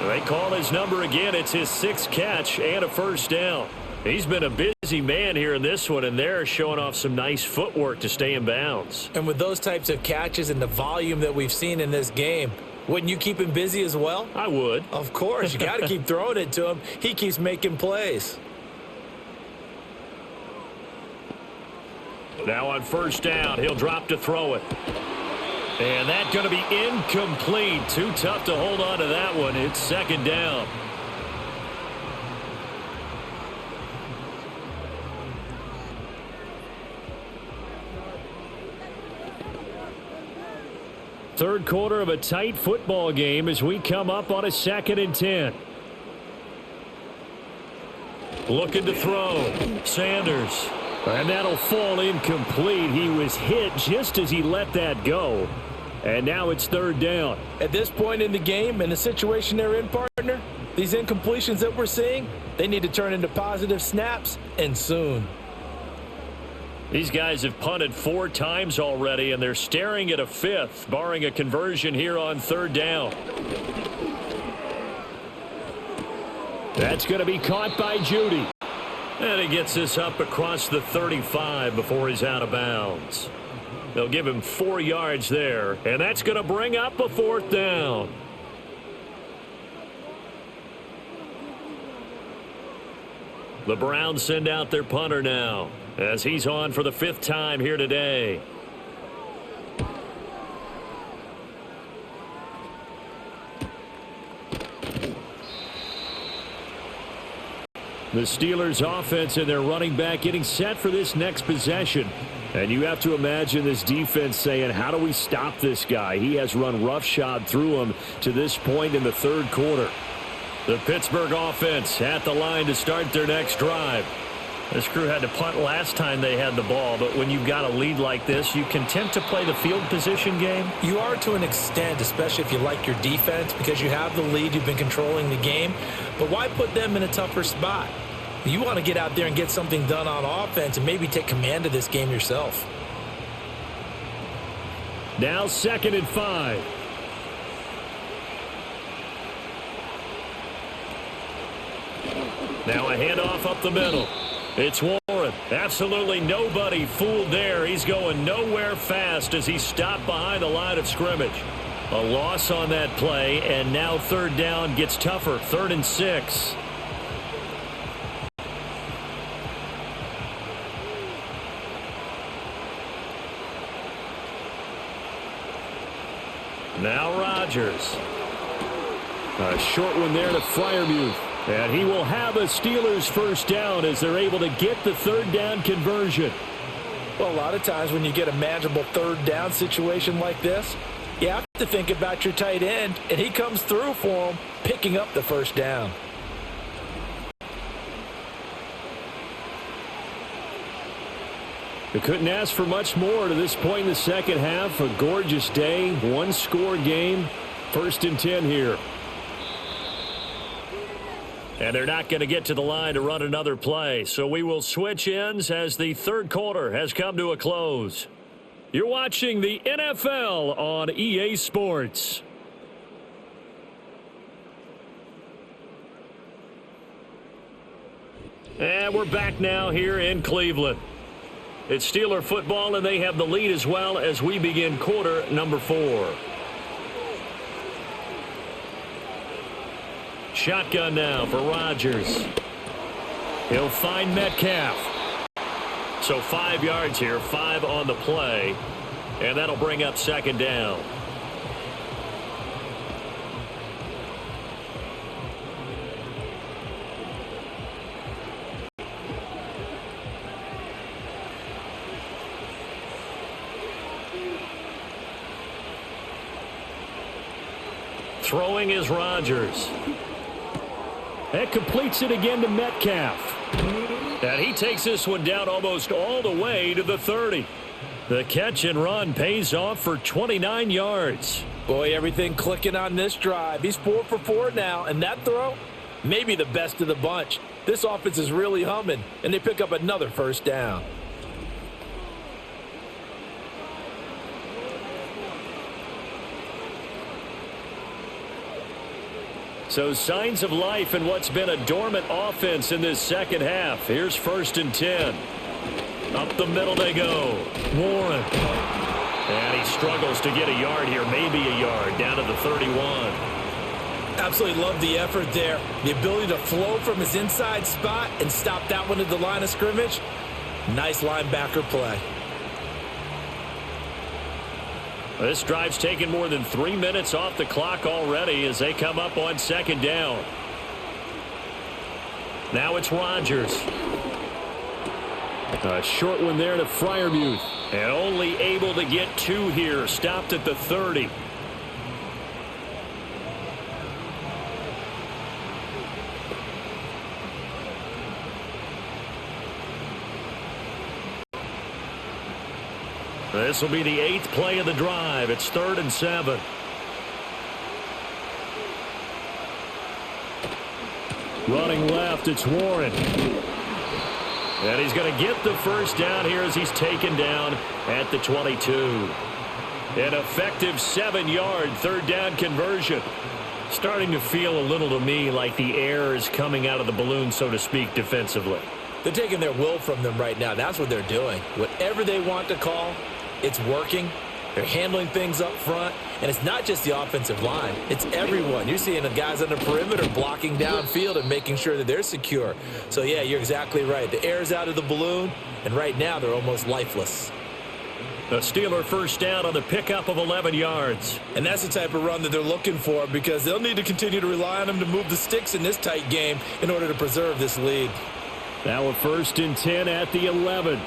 They call his number again. It's his 6th catch and a first down. He's been a busy man here in this one, and they're showing off some nice footwork to stay in bounds. And with those types of catches and the volume that we've seen in this game, wouldn't you keep him busy as well? I would. Of course. You got to keep throwing it to him. He keeps making plays. Now on first down, he'll drop to throw it. And that's going to be incomplete. Too tough to hold on to that one. It's 2nd down. Third quarter of a tight football game as we come up on a 2nd and 10. Looking to throw. Sanders. And that'll fall incomplete. He was hit just as he let that go. And now it's 3rd down. At this point in the game, in the situation they're in, partner, these incompletions that we're seeing, they need to turn into positive snaps, and soon. These guys have punted 4 times already, and they're staring at a 5th, barring a conversion here on 3rd down. That's going to be caught by Judy. And he gets this up across the 35 before he's out of bounds. They'll give him 4 yards there, and that's going to bring up a 4th down. The Browns send out their punter now as he's on for the 5th time here today. The Steelers offense and their running back getting set for this next possession. And you have to imagine this defense saying, how do we stop this guy? He has run roughshod through him to this point in the 3rd quarter. The Pittsburgh offense at the line to start their next drive. This crew had to punt last time they had the ball, but when you've got a lead like this, you content to play the field position game? You are to an extent, especially if you like your defense, because you have the lead, you've been controlling the game. But why put them in a tougher spot? You want to get out there and get something done on offense and maybe take command of this game yourself. Now 2nd and 5. Now a handoff up the middle. It's Warren. Absolutely nobody fooled there. He's going nowhere fast as he stopped behind the line of scrimmage. A loss on that play, and now 3rd down gets tougher. 3rd and 6. Now Rodgers. A short one there to Freiermuth. And he will have a Steelers 1st down as they're able to get the 3rd down conversion. Well, a lot of times when you get a manageable 3rd down situation like this, you have to think about your tight end, and he comes through for him, picking up the 1st down. They couldn't ask for much more to this point in the 2nd half. A gorgeous day, 1-score game. 1st and 10 here. And they're not going to get to the line to run another play. So we will switch ends as the 3rd quarter has come to a close. You're watching the NFL on EA Sports. And we're back now here in Cleveland. It's Steeler football, and they have the lead as well as we begin quarter number 4. Shotgun now for Rodgers. He'll find Metcalf. So 5 yards here, 5 on the play. And that'll bring up 2nd down. Throwing is Rodgers. That completes it again to Metcalf. And he takes this one down almost all the way to the 30. The catch and run pays off for 29 yards. Boy, everything clicking on this drive. He's 4 for 4 now, and that throw, maybe the best of the bunch. This offense is really humming, and they pick up another 1st down. So signs of life in what's been a dormant offense in this 2nd half. Here's 1st and 10. Up the middle they go. Warren. And he struggles to get a yard here, maybe a yard, down to the 31. Absolutely love the effort there. The ability to flow from his inside spot and stop that one at the line of scrimmage. Nice linebacker play. This drive's taken more than 3 minutes off the clock already as they come up on 2nd down. Now it's Rodgers. A short one there to Freiermuth. And only able to get 2 here. Stopped at the 30. This will be the 8th play of the drive. It's 3rd and 7. Running left, it's Warren. And he's going to get the first down here as he's taken down at the 22. An effective 7-yard 3rd down conversion. Starting to feel a little to me like the air is coming out of the balloon, so to speak, defensively. They're taking their will from them right now. That's what they're doing. Whatever they want to call, it's working. They're handling things up front. And it's not just the offensive line. It's everyone. You're seeing the guys on the perimeter blocking downfield and making sure that they're secure. So, yeah, you're exactly right. The air's out of the balloon, and right now they're almost lifeless. The Steeler first down on the pickup of 11 yards. And that's the type of run that they're looking for because they'll need to continue to rely on them to move the sticks in this tight game in order to preserve this lead. Now a 1st and 10 at the 11.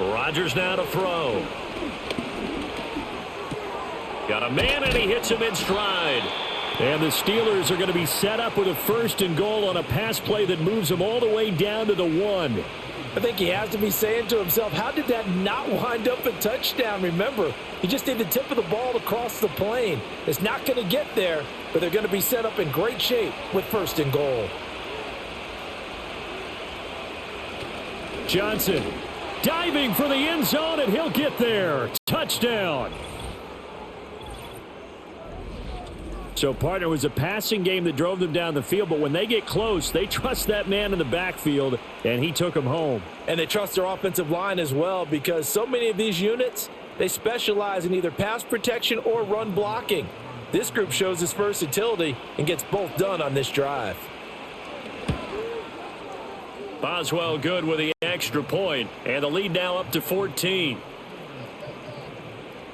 Rodgers now to throw. Got a man, and he hits him in stride. And the Steelers are going to be set up with a 1st and goal on a pass play that moves them all the way down to the 1. I think he has to be saying to himself, how did that not wind up a touchdown? Remember, he just did the tip of the ball across the plane. It's not going to get there, but they're going to be set up in great shape with 1st and goal. Johnson diving for the end zone, and he'll get there. Touchdown. So, partner, was a passing game that drove them down the field, but when they get close, they trust that man in the backfield, and he took them home. And they trust their offensive line as well because so many of these units, they specialize in either pass protection or run blocking. This group shows its versatility and gets both done on this drive. Boswell good with the extra point, and the lead now up to 14.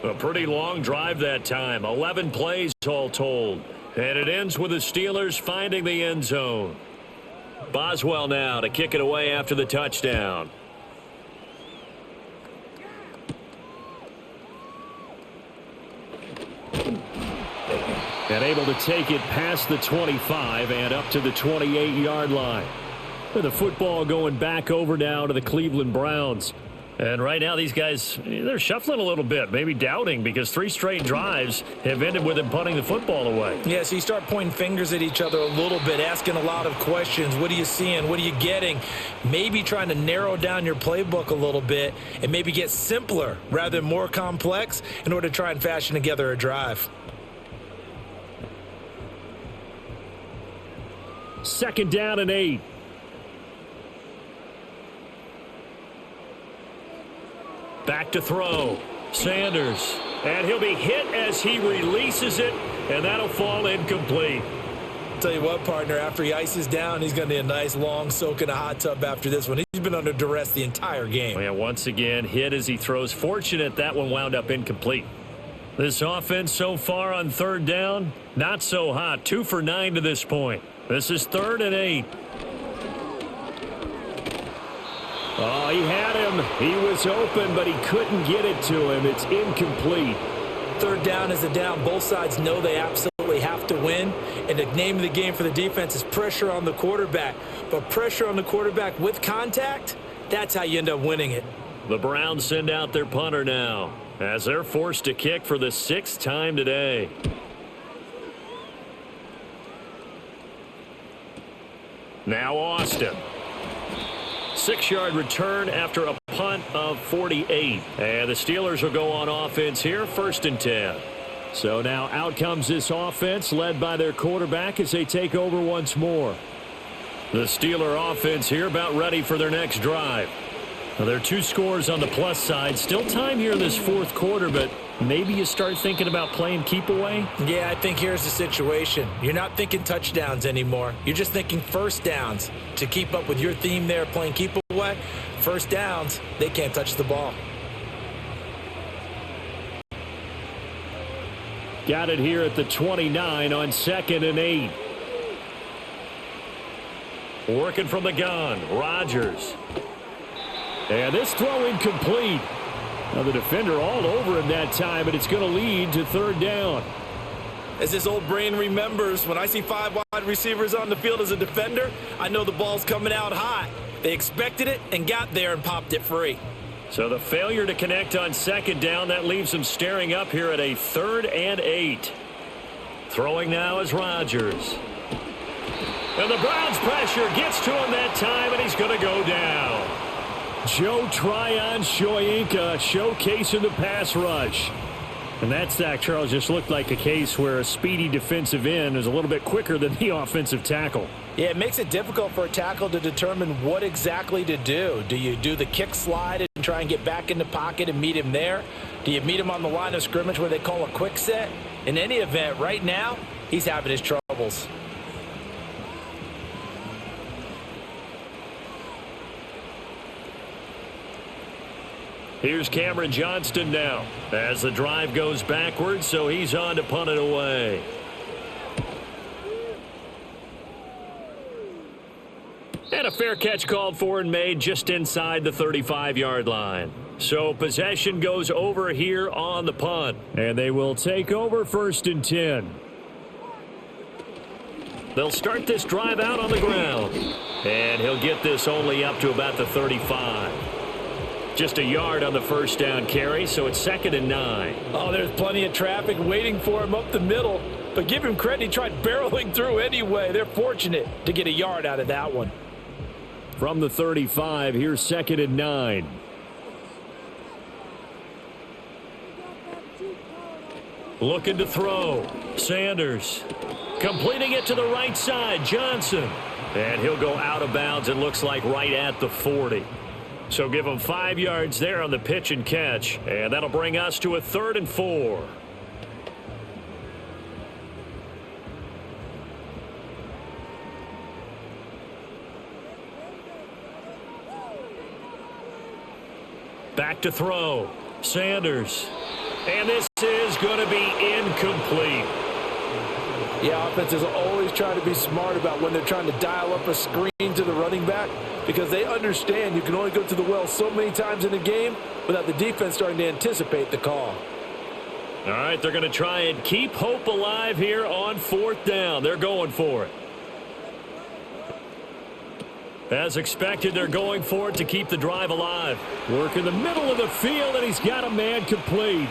A pretty long drive that time, 11 plays all told. And it ends with the Steelers finding the end zone. Boswell now to kick it away after the touchdown. And able to take it past the 25 and up to the 28-yard line. With the football going back over now to the Cleveland Browns. And right now these guys, they're shuffling a little bit, maybe doubting, because 3 straight drives have ended with them punting the football away. Yeah, so you start pointing fingers at each other a little bit, asking a lot of questions. What are you seeing? What are you getting? Maybe trying to narrow down your playbook a little bit and maybe get simpler rather than more complex in order to try and fashion together a drive. 2nd down and 8. Back to throw. Sanders. And he'll be hit as he releases it, and that'll fall incomplete. Tell you what, partner, after he ices down, he's going to need a nice long soak in a hot tub after this one. He's been under duress the entire game. Yeah, once again, hit as he throws. Fortunate that one wound up incomplete. This offense so far on 3rd down, not so hot. 2 for 9 to this point. This is 3rd and 8. Oh, he had him. He was open, but he couldn't get it to him. It's incomplete. 3rd down is a down. Both sides know they absolutely have to win. And the name of the game for the defense is pressure on the quarterback. But pressure on the quarterback with contact, that's how you end up winning it. The Browns send out their punter now as they're forced to kick for the 6th time today. Now Austin. 6-yard return after a punt of 48. And the Steelers will go on offense here, 1st and 10. So now out comes this offense led by their quarterback as they take over once more. The Steeler offense here about ready for their next drive. Now, there are 2 scores on the plus side. Still time here in this 4th quarter, but maybe you start thinking about playing keep away? Yeah, I think here's the situation. You're not thinking touchdowns anymore. You're just thinking 1st downs. To keep up with your theme there, playing keep away, 1st downs, they can't touch the ball. Got it here at the 29 on 2nd and 8. Working from the gun, Rodgers. And this throw incomplete. Now the defender all over him that time, but it's going to lead to 3rd down. As this old brain remembers, when I see 5 wide receivers on the field as a defender, I know the ball's coming out hot. They expected it and got there and popped it free. So the failure to connect on second down, that leaves them staring up here at a 3rd and 8. Throwing now is Rodgers. And the Browns pressure gets to him that time, and he's going to go down. Joe Tryon-Shoyinka showcasing the pass rush. And that sack, Charles, just looked like a case where a speedy defensive end is a little bit quicker than the offensive tackle. Yeah, it makes it difficult for a tackle to determine what exactly to do. Do you do the kick slide and try and get back in the pocket and meet him there? Do you meet him on the line of scrimmage where they call a quick set? In any event, right now, he's having his troubles. Here's Cameron Johnston now as the drive goes backwards, so he's on to punt it away. And a fair catch called for and made just inside the 35-yard line. So possession goes over here on the punt. And they will take over 1st and 10. They'll start this drive out on the ground. And he'll get this only up to about the 35. Just a yard on the 1st down carry, so it's 2nd and 9. Oh, there's plenty of traffic waiting for him up the middle. But give him credit, he tried barreling through anyway. They're fortunate to get a yard out of that one. From the 35, here's 2nd and 9. Looking to throw. Sanders. Completing it to the right side. Johnson. And he'll go out of bounds, it looks like right at the 40. So give him 5 yards there on the pitch and catch. And that'll bring us to a 3rd and 4. Back to throw. Sanders. And this is going to be incomplete. Yeah, offenses always try to be smart about when they're trying to dial up a screen to the running back because they understand you can only go to the well so many times in a game without the defense starting to anticipate the call. All right, they're going to try and keep hope alive here on 4th down. They're going for it. As expected, they're going for it to keep the drive alive. Work in the middle of the field, and he's got a man complete.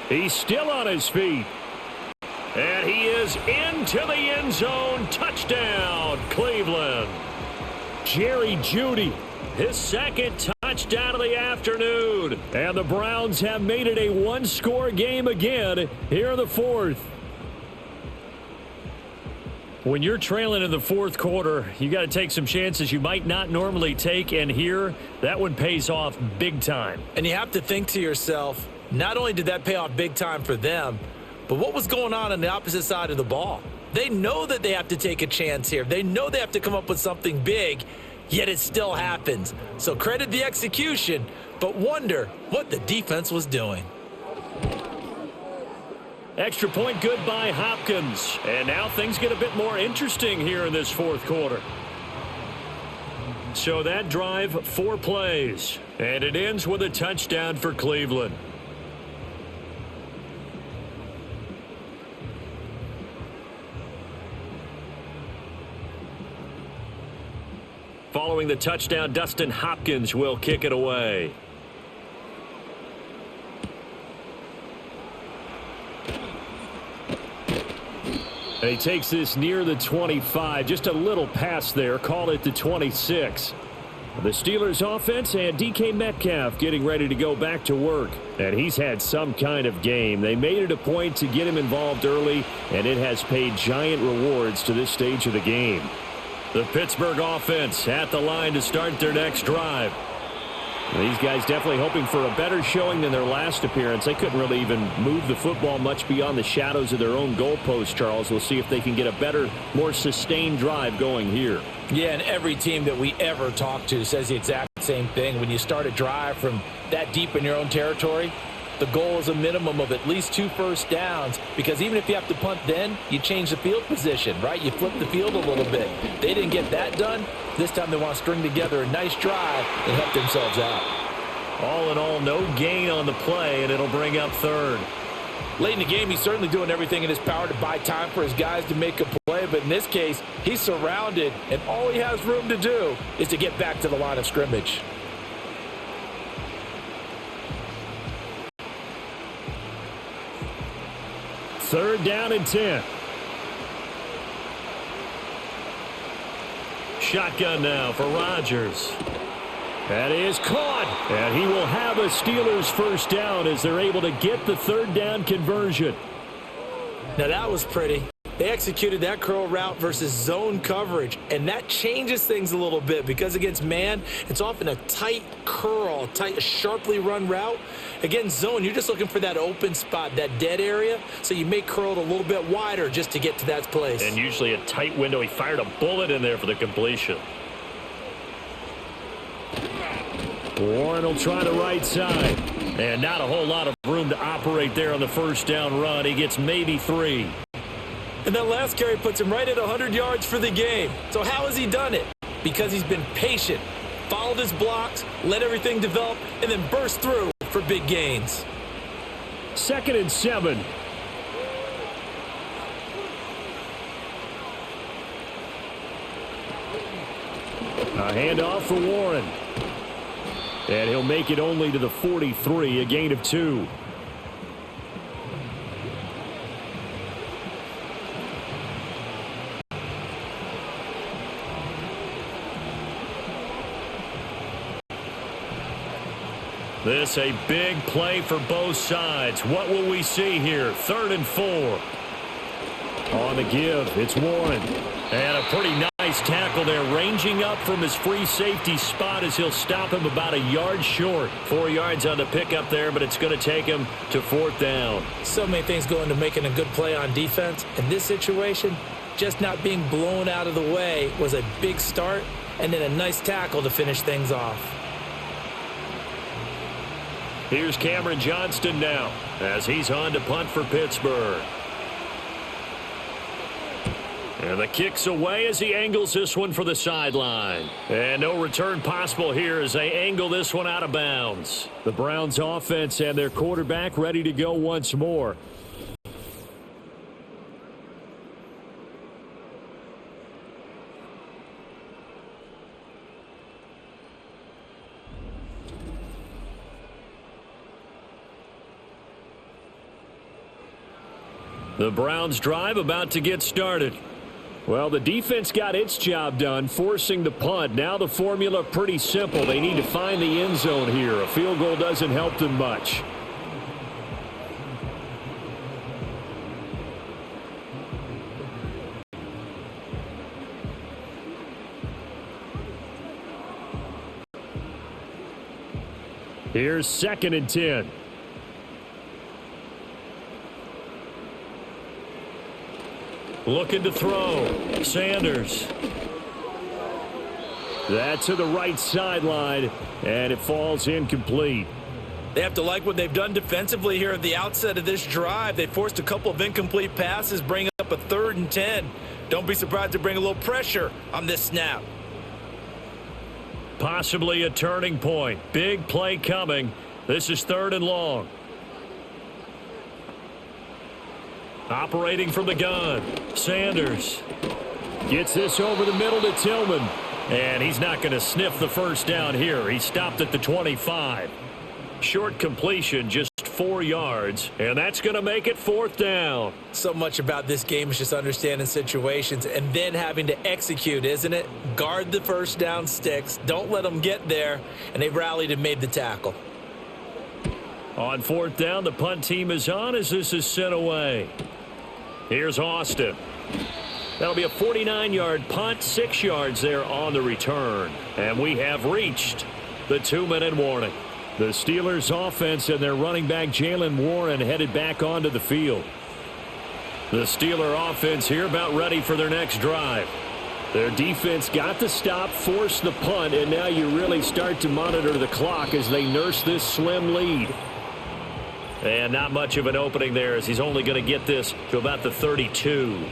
He's still on his feet. And he is into the end zone. Touchdown, Cleveland. Jerry Jeudy, his 2nd touchdown of the afternoon. And the Browns have made it a one-score game again here in the 4th. When you're trailing in the 4th quarter, you got to take some chances you might not normally take, and here, that one pays off big time. And you have to think to yourself, not only did that pay off big time for them, but what was going on the opposite side of the ball? They know that they have to take a chance here. They know they have to come up with something big, yet it still happens. So credit the execution, but wonder what the defense was doing. Extra point good by Hopkins. And now things get a bit more interesting here in this 4th quarter. So that drive, 4 plays. And it ends with a touchdown for Cleveland. Following the touchdown, Dustin Hopkins will kick it away. And he takes this near the 25. Just a little pass there. Call it the 26. The Steelers offense and DK Metcalf getting ready to go back to work. And he's had some kind of game. They made it a point to get him involved early, and it has paid giant rewards to this stage of the game. The Pittsburgh offense at the line to start their next drive. These guys definitely hoping for a better showing than their last appearance. They couldn't really even move the football much beyond the shadows of their own goalpost, Charles. We'll see if they can get a better, more sustained drive going here. Yeah, and every team that we ever talk to says the exact same thing. When you start a drive from that deep in your own territory, the goal is a minimum of at least 2 first downs, because even if you have to punt then, you change the field position, right? You flip the field a little bit. They didn't get that done. This time they want to string together a nice drive and help themselves out. All in all, no gain on the play, and it'll bring up 3rd. Late in the game, he's certainly doing everything in his power to buy time for his guys to make a play. play, but in this case, he's surrounded, and all he has room to do is to get back to the line of scrimmage. Third down and 10. Shotgun now for Rodgers. That is caught, and he will have a Steelers first down as they're able to get the third down conversion. Now that was pretty. They executed that curl route versus zone coverage, and that changes things a little bit because against man, it's often a tight curl, tight, sharply run route. Against zone, you're just looking for that open spot, that dead area, so you may curl it a little bit wider just to get to that place. And usually a tight window. He fired a bullet in there for the completion. Warren will try the right side. And not a whole lot of room to operate there on the first down run. He gets maybe 3. And that last carry puts him right at 100 yards for the game. So how has he done it? Because he's been patient, followed his blocks, let everything develop, and then burst through for big gains. 2nd and 7. A handoff for Warren. And he'll make it only to the 43, a gain of 2. This a big play for both sides. What will we see here? 3rd and 4. On the give, it's Warren. And a pretty nice tackle there, ranging up from his free safety spot as he'll stop him about a yard short. 4 yards on the pickup there, but it's going to take him to 4th down. So many things go into making a good play on defense. In this situation, just not being blown out of the way was a big start, and then a nice tackle to finish things off. Here's Cameron Johnston now as he's on to punt for Pittsburgh. And the kick's away as he angles this one for the sideline. And no return possible here as they angle this one out of bounds. The Browns offense and their quarterback ready to go once more. The Browns drive about to get started. Well, the defense got its job done, forcing the punt. Now the formula pretty simple. They need to find the end zone here. A field goal doesn't help them much. Here's 2nd and 10. Looking to throw. Sanders. That to the right sideline, and it falls incomplete. They have to like what they've done defensively here at the outset of this drive. They forced a couple of incomplete passes, bringing up a 3rd and 10. Don't be surprised to bring a little pressure on this snap. Possibly a turning point. Big play coming. This is 3rd and long. Operating from the gun. Sanders gets this over the middle to Tillman. And he's not going to sniff the first down here. He stopped at the 25. Short completion, just 4 yards. And that's going to make it 4th down. So much about this game is just understanding situations and then having to execute, isn't it? Guard the first down sticks. Don't let them get there. And they rallied and made the tackle. On 4th down, the punt team is on as this is sent away. Here's Austin. That'll be a 49-yard punt, 6 yards there on the return. And we have reached the 2-minute warning. The Steelers offense and their running back Jaylen Warren headed back onto the field. The Steeler offense here about ready for their next drive. Their defense got the stop, forced the punt, and now you really start to monitor the clock as they nurse this slim lead. And not much of an opening there as he's only going to get this to about the 32.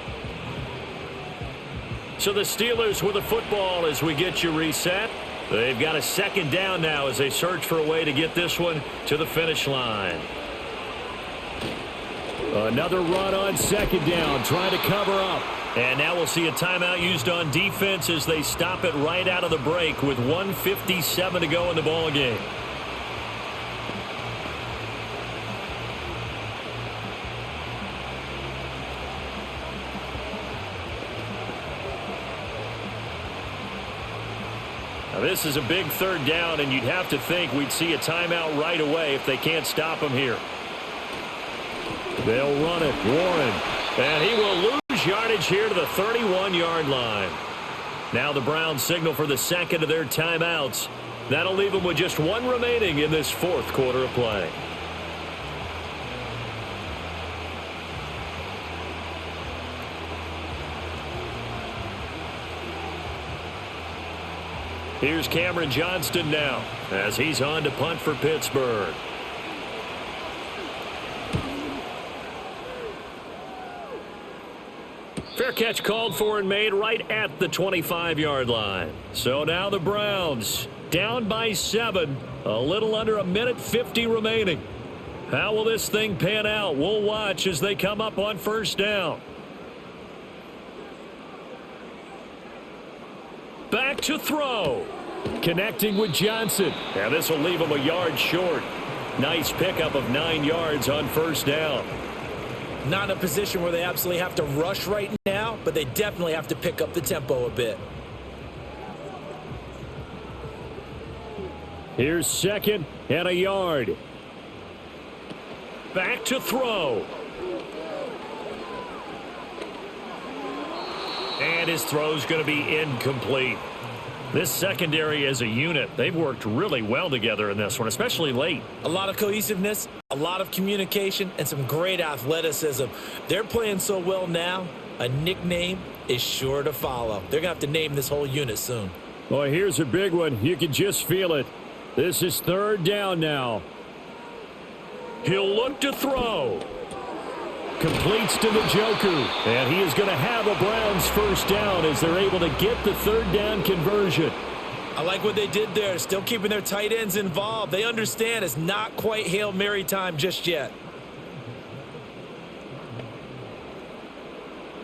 So the Steelers with the football as we get you reset. They've got a 2nd down now as they search for a way to get this one to the finish line. Another run on 2nd down, trying to cover up. And now we'll see a timeout used on defense as they stop it right out of the break with 1:57 to go in the ball game. Now this is a big third down, and you'd have to think we'd see a timeout right away if they can't stop him here. They'll run it. Warren. And he will lose yardage here to the 31-yard line. Now the Browns signal for the second of their timeouts. That'll leave them with just one remaining in this fourth quarter of play. Here's Cameron Johnston now as he's on to punt for Pittsburgh. Fair catch called for and made right at the 25-yard line. So now the Browns down by 7. A little under a minute 50 remaining. How will this thing pan out? We'll watch as they come up on first down. Back to throw. Connecting with Johnson. And this will leave him a yard short. Nice pickup of 9 yards on first down. Not in a position where they absolutely have to rush right now, but they definitely have to pick up the tempo a bit. Here's second and a yard. Back to throw. And his throw's going to be incomplete. This secondary as a unit, they've worked really well together in this one, especially late. A lot of cohesiveness, a lot of communication, and some great athleticism. They're playing so well now, a nickname is sure to follow. They're going to have to name this whole unit soon. Boy, here's a big one. You can just feel it. This is third down now. He'll look to throw. Completes to Njoku. And he is going to have a Browns first down as they're able to get the third down conversion. I like what they did there. Still keeping their tight ends involved. They understand it's not quite Hail Mary time just yet.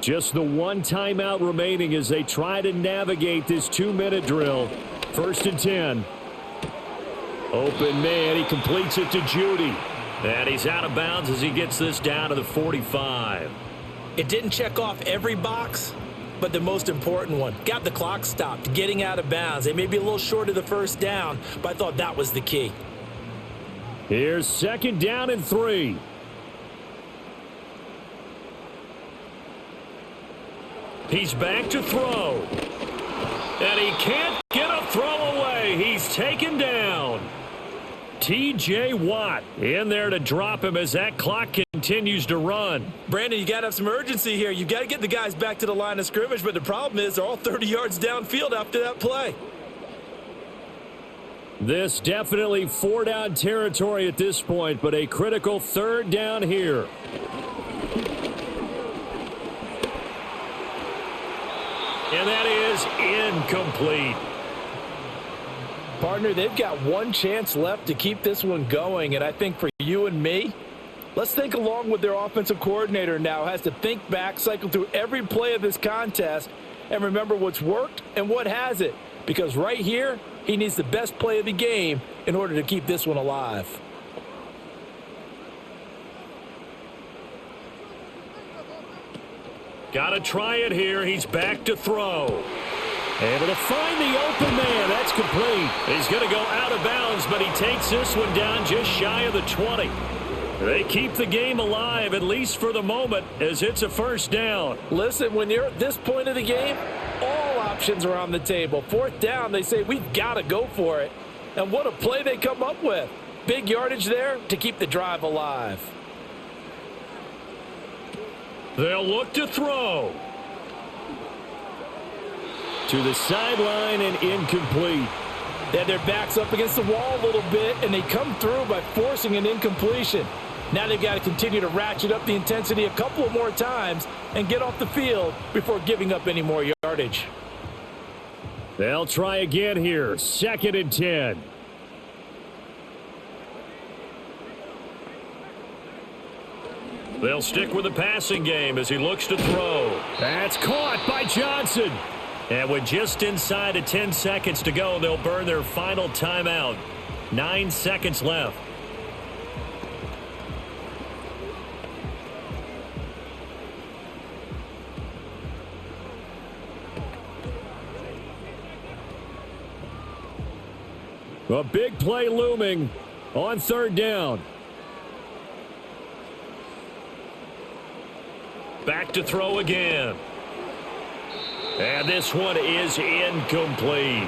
Just the one timeout remaining as they try to navigate this 2-minute drill. First and 10. Open man. He completes it to Judy. And he's out of bounds as he gets this down to the 45. It didn't check off every box, but the most important one. Got the clock stopped, getting out of bounds. They may be a little short of the first down, but I thought that was the key. Here's second down and 3. He's back to throw. And he can't get a throw away. He's taken down. T.J. Watt in there to drop him as that clock continues to run. Brandon, you got to have some urgency here. You got to get the guys back to the line of scrimmage, but the problem is they're all 30 yards downfield after that play. This definitely 4-down territory at this point, but a critical third down here. And that is incomplete. Partner, they've got one chance left to keep this one going, and I think for you and me, let's think along with their offensive coordinator now. Has to think back, cycle through every play of this contest, and remember what's worked and what hasn't. Because right here, he needs the best play of the game in order to keep this one alive. Got to try it here. He's back to throw. Able to find the open man. That's complete. He's going to go out of bounds, but he takes this one down just shy of the 20. They keep the game alive, at least for the moment, as it's a first down. Listen, when you're at this point of the game, all options are on the table. Fourth down, they say, we've got to go for it. And what a play they come up with. Big yardage there to keep the drive alive. They'll look to throw. To the sideline and incomplete. They had their backs up against the wall a little bit, and they come through by forcing an incompletion. Now they've got to continue to ratchet up the intensity a couple of more times and get off the field before giving up any more yardage. They'll try again here. Second and 10. They'll stick with the passing game as he looks to throw. That's caught by Johnson. And with just inside of 10 seconds to go, they'll burn their final timeout. 9 seconds left. A big play looming on third down. Back to throw again. And this one is incomplete.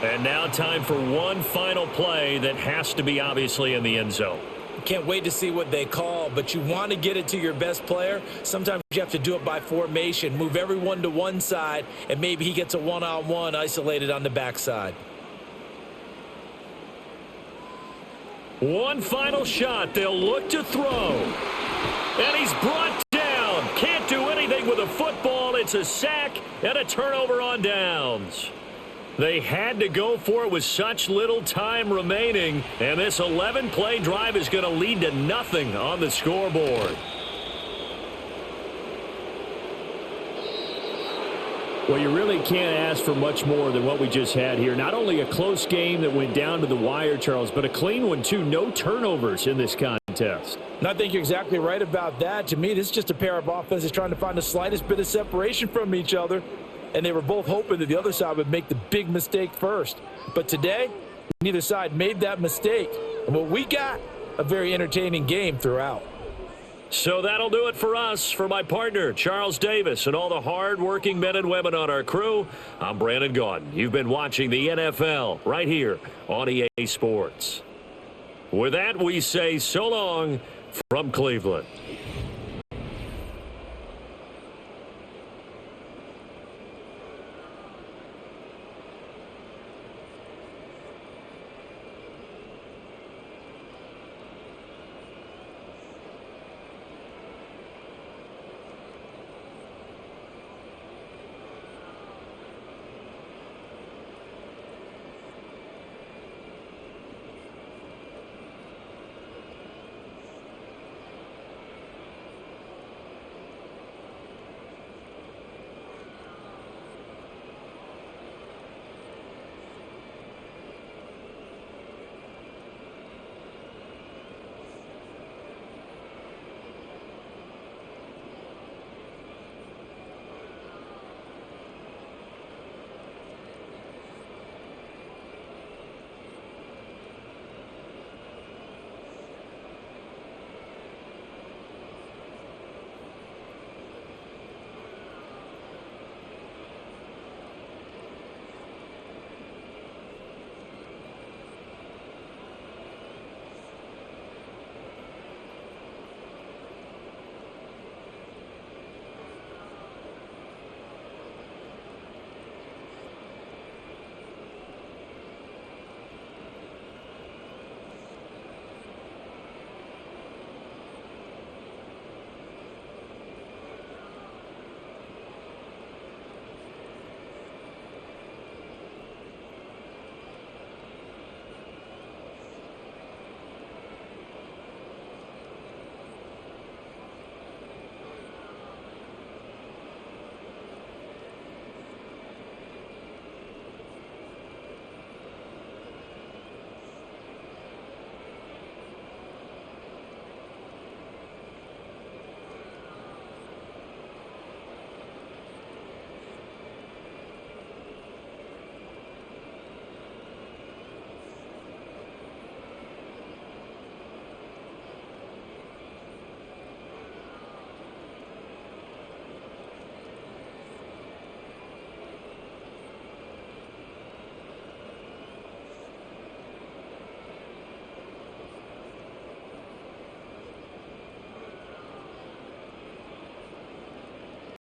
And now time for one final play that has to be obviously in the end zone. Can't wait to see what they call, but you want to get it to your best player. Sometimes you have to do it by formation. Move everyone to one side, and maybe he gets a one-on-one isolated on the backside. One final shot. They'll look to throw. And he's brought down. Can't do anything with a football. It's a sack and a turnover on downs. They had to go for it with such little time remaining. And this 11-play drive is going to lead to nothing on the scoreboard. Well, you really can't ask for much more than what we just had here. Not only a close game that went down to the wire, Charles, but a clean one, too. No turnovers in this contest. And I think you're exactly right about that. To me, this is just a pair of offenses trying to find the slightest bit of separation from each other. And they were both hoping that the other side would make the big mistake first. But today, neither side made that mistake. And what we got, a very entertaining game throughout. So that'll do it for us. For my partner, Charles Davis, and all the hard-working men and women on our crew, I'm Brandon Gaudin. You've been watching the NFL right here on EA Sports. With that, we say so long from Cleveland.